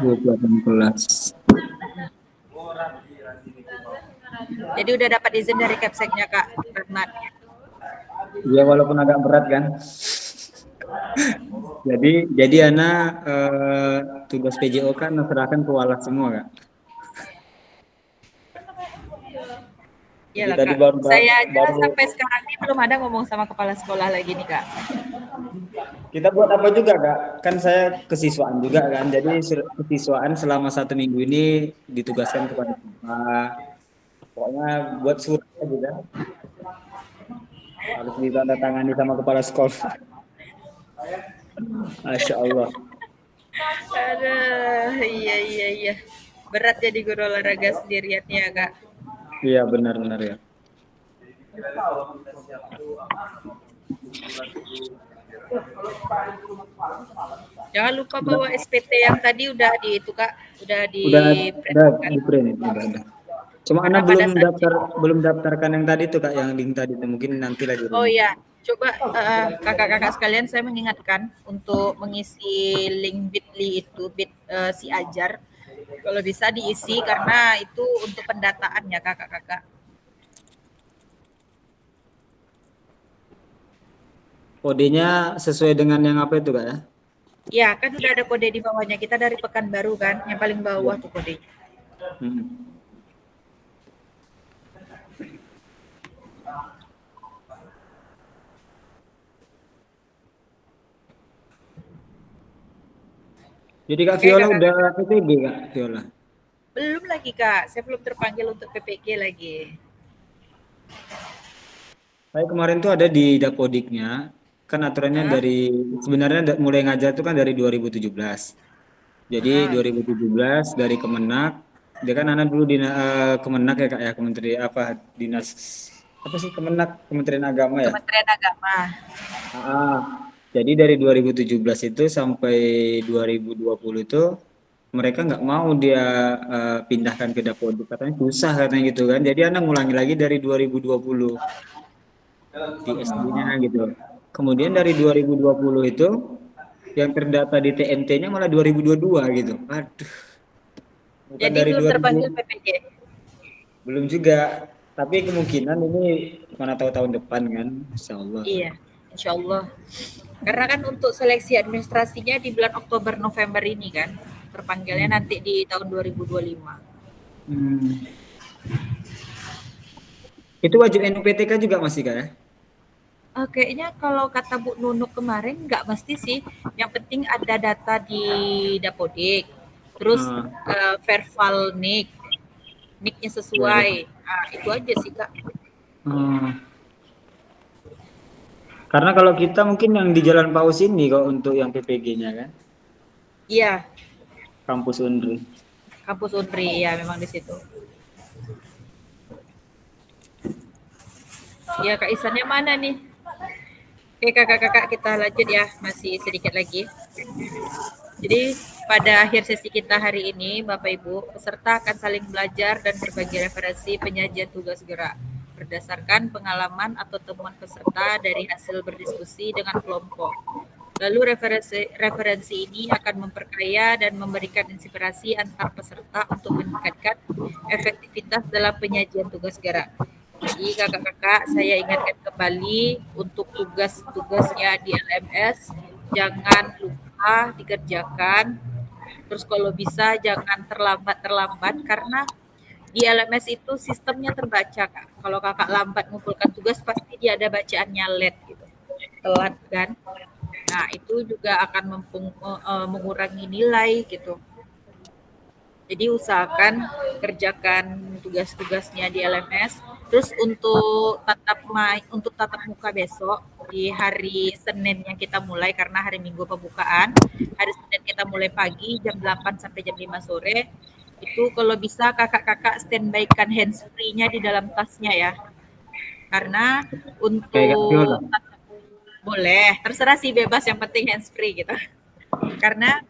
28 kelas. Jadi udah dapat izin dari Kepseknya Kak Rahmat. Ya walaupun agak berat kan. Jadi Ana tugas PJO kan serahkan ke Walah semua Kak. Iyalah Jadi tadi Kak. baru Saya aja baru sampai sekarang ini belum ada ngomong sama kepala sekolah lagi nih Kak. kita buat apa juga Kak? Kan saya kesiswaan juga kan. Jadi kesiswaan selama 1 minggu ini ditugaskan kepada kita. Pokoknya buat surat aja kan. Harus ditandatangani sama kepala sekolah. Masya Allah. Aduh, iya. Berat jadi guru olahraga sendirian ya Kak. Iya benar-benar ya. Jangan lupa bawa SPT yang tadi udah di itu Kak, udah di Udah di print udah. Cuma karena Ana pada saat belum daftarkan yang tadi tuh Kak, yang link tadi tuh mungkin nanti lagi. oh iya, coba kakak-kakak sekalian saya mengingatkan untuk mengisi link Bitly itu si Ajar. Kalau bisa diisi karena itu untuk pendataan ya kakak-kakak. Kodenya sesuai dengan yang apa itu Kak ya? Ya, kan udah ada kode di bawahnya. Kita dari Pekanbaru kan, yang paling bawah tuh kodenya. Hmm. Jadi Kak Oke, Viola kakak. udah PPG Kak Viola? Belum lagi Kak, saya belum terpanggil untuk PPG lagi. Saya kemarin tuh ada di Dapodiknya, kan aturannya Hah? dari sebenarnya mulai ngajar tuh kan dari 2017. Jadi Ah, 2017 dari Kemenak, dia kan anak dulu di Kemenak ya Kak ya, Kementerian apa dinas apa sih Kemenak, Kementerian Agama ya. Kementerian Agama. Ah, jadi dari 2017 itu sampai 2020 itu mereka nggak mau dia pindahkan ke Dapodik, katanya susah katanya gitu kan. Jadi anak ngulangi lagi dari 2020 di SD-nya gitu. Kemudian dari 2020 itu yang terdata di TMT-nya malah 2022 gitu. Aduh, bukan Jadi dari belum 2000, terpanggil PPG. belum juga. Tapi kemungkinan ini mana tahu tahun depan kan, Insya Allah. Iya, insya Allah. Karena kan untuk seleksi administrasinya di bulan Oktober November ini kan, terpanggilnya nanti di tahun 2025. Hmm. Itu wajib NUPTK juga masih kan ya? Kayaknya kalau kata Bu Nunuk kemarin nggak mesti sih. Yang penting ada data di Dapodik, terus Hmm. verval nicknya sesuai. Nah, itu aja sih Kak. Hmm. Karena kalau kita mungkin yang di Jalan Paus ini kok untuk yang PPG-nya kan, Iya, kampus Unri. kampus Unri ya memang di situ. Ya Kak Isannya mana nih? Oke kakak-kakak kita lanjut ya, masih sedikit lagi. Jadi pada akhir sesi kita hari ini, Bapak Ibu, peserta akan saling belajar dan berbagi referensi penyajian tugas gerak berdasarkan pengalaman atau temuan peserta dari hasil berdiskusi dengan kelompok. Lalu referensi ini akan memperkaya dan memberikan inspirasi antar peserta untuk meningkatkan efektivitas dalam penyajian tugas gerak. Jadi kakak-kakak, saya ingatkan kembali untuk tugas-tugasnya di LMS, jangan lupa dikerjakan. Terus kalau bisa jangan terlambat karena di LMS itu sistemnya terbaca Kak. Kalau kakak lambat mengumpulkan tugas pasti dia ada bacaannya late gitu, telat kan. Nah itu juga akan mengurangi nilai gitu. Jadi usahakan kerjakan tugas-tugasnya di LMS. Terus untuk tatap muka besok di hari Senin yang kita mulai karena hari Minggu pembukaan. Hari Senin kita mulai pagi jam 8 sampai jam 5 sore. Itu kalau bisa kakak-kakak standby-kan hands-free-nya di dalam tasnya ya. Karena Kayak Viola. untuk boleh, terserah sih bebas yang penting hands-free gitu. Karena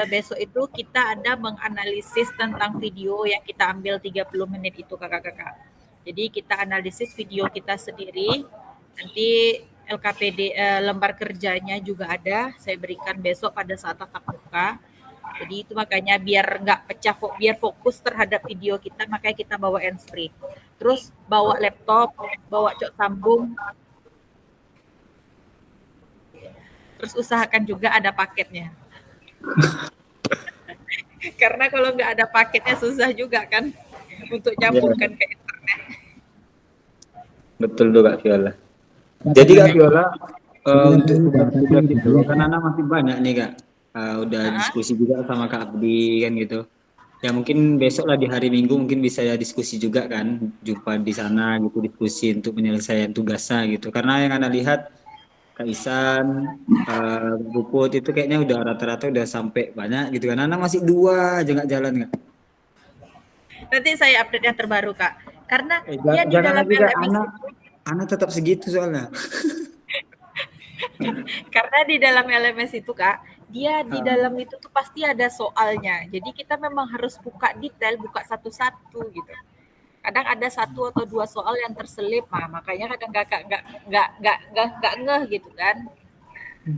besok itu kita ada menganalisis tentang video yang kita ambil 30 menit itu kakak-kakak. Jadi kita analisis video kita sendiri, nanti LKPD lembar kerjanya juga ada, saya berikan besok pada saat tatap muka. Jadi itu makanya biar nggak pecah, biar fokus terhadap video kita, makanya kita bawa handsfree. Terus bawa laptop, bawa cok sambung. Terus usahakan juga ada paketnya. Karena kalau nggak ada paketnya susah juga kan untuk nyambungkan ke internet. Betul tuh Kak Viola. Jadi Kak Viola, untuk tugas itu kan anak masih banyak nih Kak. Udah diskusi juga sama Kak Abdi kan gitu. Ya mungkin besok lah di hari Minggu mungkin bisa ya diskusi juga kan, jumpa di sana gitu, diskusi untuk penyelesaian tugasnya gitu. Karena yang Anda lihat Kak Isan, Puput itu kayaknya udah rata-rata udah sampai banyak gitu kan. Anak masih 2 aja nggak jalan Kak. Nanti saya update yang terbaru Kak. Karena dia di Jangan dalam lagi Kak, LMS anak tetap segitu soalnya. karena di dalam LMS itu Kak, dia di dalam itu tuh pasti ada soalnya. Jadi kita memang harus buka detail, buka satu-satu gitu. Kadang ada 1 atau 2 soal yang terselip, makanya kadang kakak nggak ngeh gitu kan.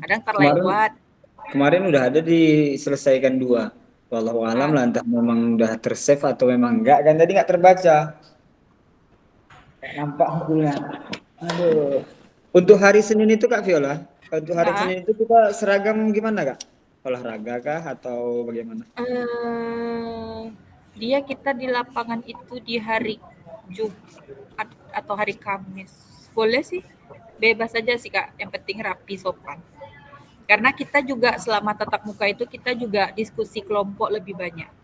Kadang terlewat. Kemarin udah ada diselesaikan 2. Wallahu alam lah entah memang udah tersave atau memang enggak kan tadi nggak terbaca. Nampak hasilnya. Aduh. Untuk hari Senin itu Kak Viola, untuk hari Senin itu kita seragam gimana Kak? Olahraga kah atau bagaimana? Dia kita di lapangan itu di hari Jumat atau hari Kamis. Boleh sih, bebas aja sih Kak, yang penting rapi sopan. Karena kita juga selama tatap muka itu kita juga diskusi kelompok lebih banyak.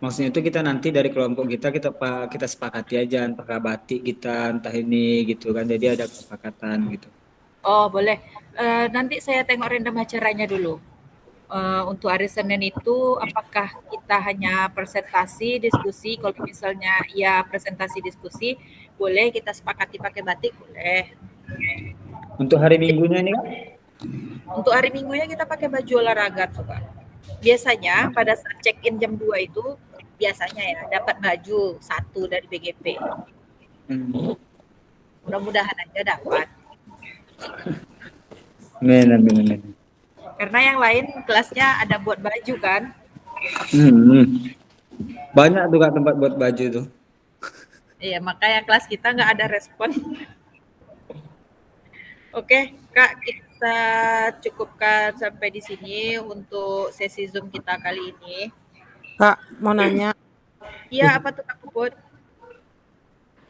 Maksudnya itu kita nanti dari kelompok kita sepakati aja entah batik kita entah ini gitu kan, jadi ada kesepakatan gitu. Oh boleh, nanti saya tengok random acaranya dulu. Untuk hari Senin itu apakah kita hanya presentasi diskusi, kalau misalnya ya presentasi diskusi boleh kita sepakati pakai batik boleh. Untuk hari Minggunya nih Kak? Untuk hari Minggunya kita pakai baju olahraga coba. biasanya pada saat check-in jam 2 itu biasanya ya dapat baju 1 dari BGP. Mudah-mudahan aja dapat. Benar. Karena yang lain kelasnya ada buat baju kan. Banyak tuh Kak tempat buat baju tuh. Iya, makanya kelas kita nggak ada respon. Oke, Kak, kita cukupkan sampai di sini untuk sesi Zoom kita kali ini. Kak, mau nanya, Iya, apa tuh Kak Puput?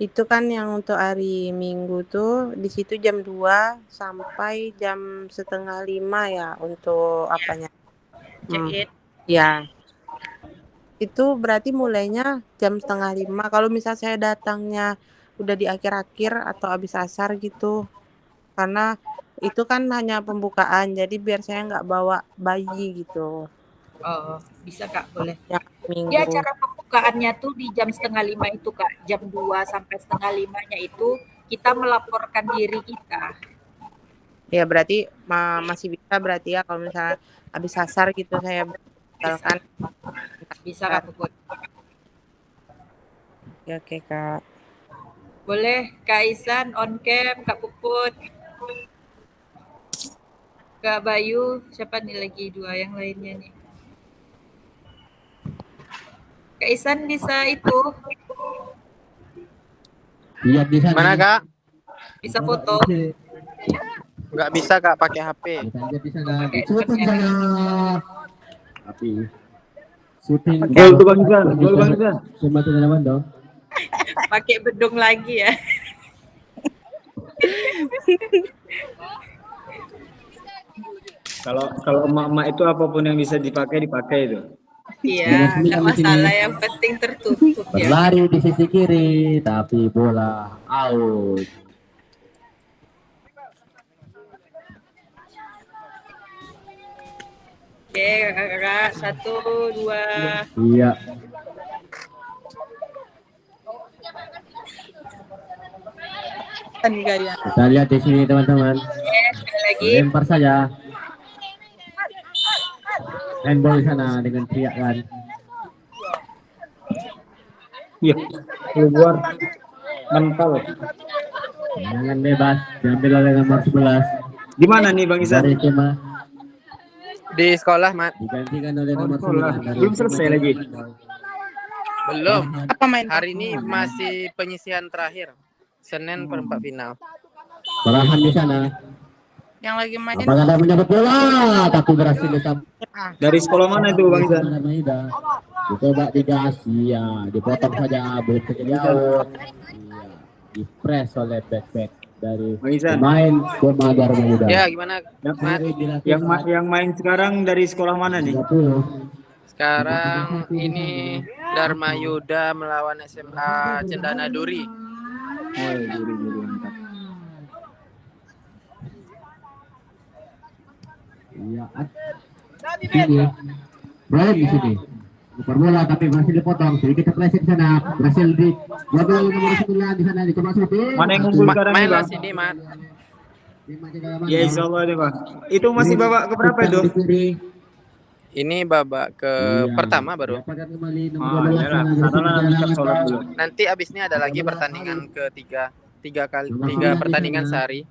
itu kan yang untuk hari Minggu tuh di situ jam 2 sampai jam 4:30 ya untuk apanya? Check-in. Ya. Itu berarti mulainya jam 4:30. Kalau misal saya datangnya udah di akhir-akhir atau habis asar gitu. Karena itu kan hanya pembukaan, jadi biar saya nggak bawa bayi gitu. Oh, bisa Kak, boleh. Yang Minggu. Dia acara pembukaannya tuh di jam 4:30 itu Kak. Jam 2 sampai 4:30-nya itu kita melaporkan diri kita. Ya berarti masih bisa berarti ya kalau misalnya habis asar gitu saya misalkan. Bisa Kak Puput. Ya, oke Kak. Boleh Kak Isan on cam, Kak Puput. Kak Bayu, siapa nih lagi 2 yang lainnya nih? Kak Isan bisa itu, Iya bisa. Mana Kak? bisa foto. Nggak bisa Kak pakai HP. Bisa nggak? Syuting saya. Tapi syuting. Gol tuh Bang Isan, gol Bang Isan. Cuma teman dong. Pakai bedung lagi ya. Kalau emak-emak itu apapun yang bisa dipakai itu. Iya, nggak masalah, yang penting tertutup ya. Berlari di sisi kiri, tapi bola out. Oke, Kakak, 1, 2. Iya. Kita lihat di sini teman-teman. Sekali lagi. Lempar saja. Handball di sana dengan teriakan. Iya, keluar mental. Jangan bebas, diambil oleh nomor 11. Di mana nih Bang Isan? Dari Tema. Di sekolah, Mat. Digantikan oleh nomor Sekolah. 9. Belum selesai lagi. Belum. Apa main? Hari ini masih penyisihan terakhir. Senin perempat final. Perahan di sana. Yang lagi main Apakah ada menyebut bola? Tapi berhasil disambut. Dari sekolah mana itu Bang Isan? Dicoba digas, iya, dipotong saja, bola jauh. Iya, dipres oleh back dari Bang Isan. pemain Komagar Muda. Ya, gimana, Mat? Yang main sekarang dari sekolah mana nih? 30. Sekarang ini Dharma Yuda melawan SMA Cendana Duri. Oh, Duri mantap. Iya, sini. Brian di sini. Bukan bola tapi berhasil dipotong. Sedikit terpleset di sana. Berhasil di nomor 9 di sana dicoba syuting. Mana yang unggul sekarang nih Mainlah Bang? sini, Mat. Ya insyaallah nih Bang. Itu masih babak keberapa itu? Ini babak ke pertama baru. Iyalah, sanalah bisa sholat dulu. Nanti abis ini ada lagi pertandingan ketiga. Tiga pertandingan sehari.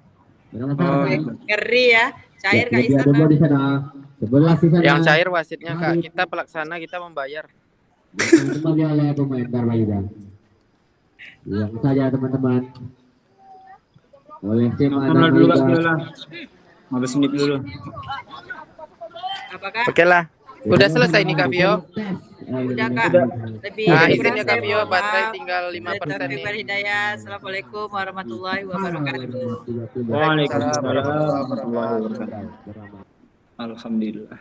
Oh, Ngeri ya, cair Kak Isan. Ada di sana. 11 di sana. Yang cair wasitnya, Kak. Kita pelaksana, kita membayar. Kembali oleh pemain Dharma Yuda. Yang saja teman-teman. Oleh tim nonton dulu Kak, lah. 15 menit dulu. Apakah? Oke lah. Udah selesai nih Kak Vio. Udah Kak. Lebih Nah, kurang izinnya Kak saya Vio, mohon baterai maaf. tinggal 5% nih. Hidayah. Assalamualaikum warahmatullahi wabarakatuh. Waalaikumsalam warahmatullahi wabarakatuh. Alhamdulillah.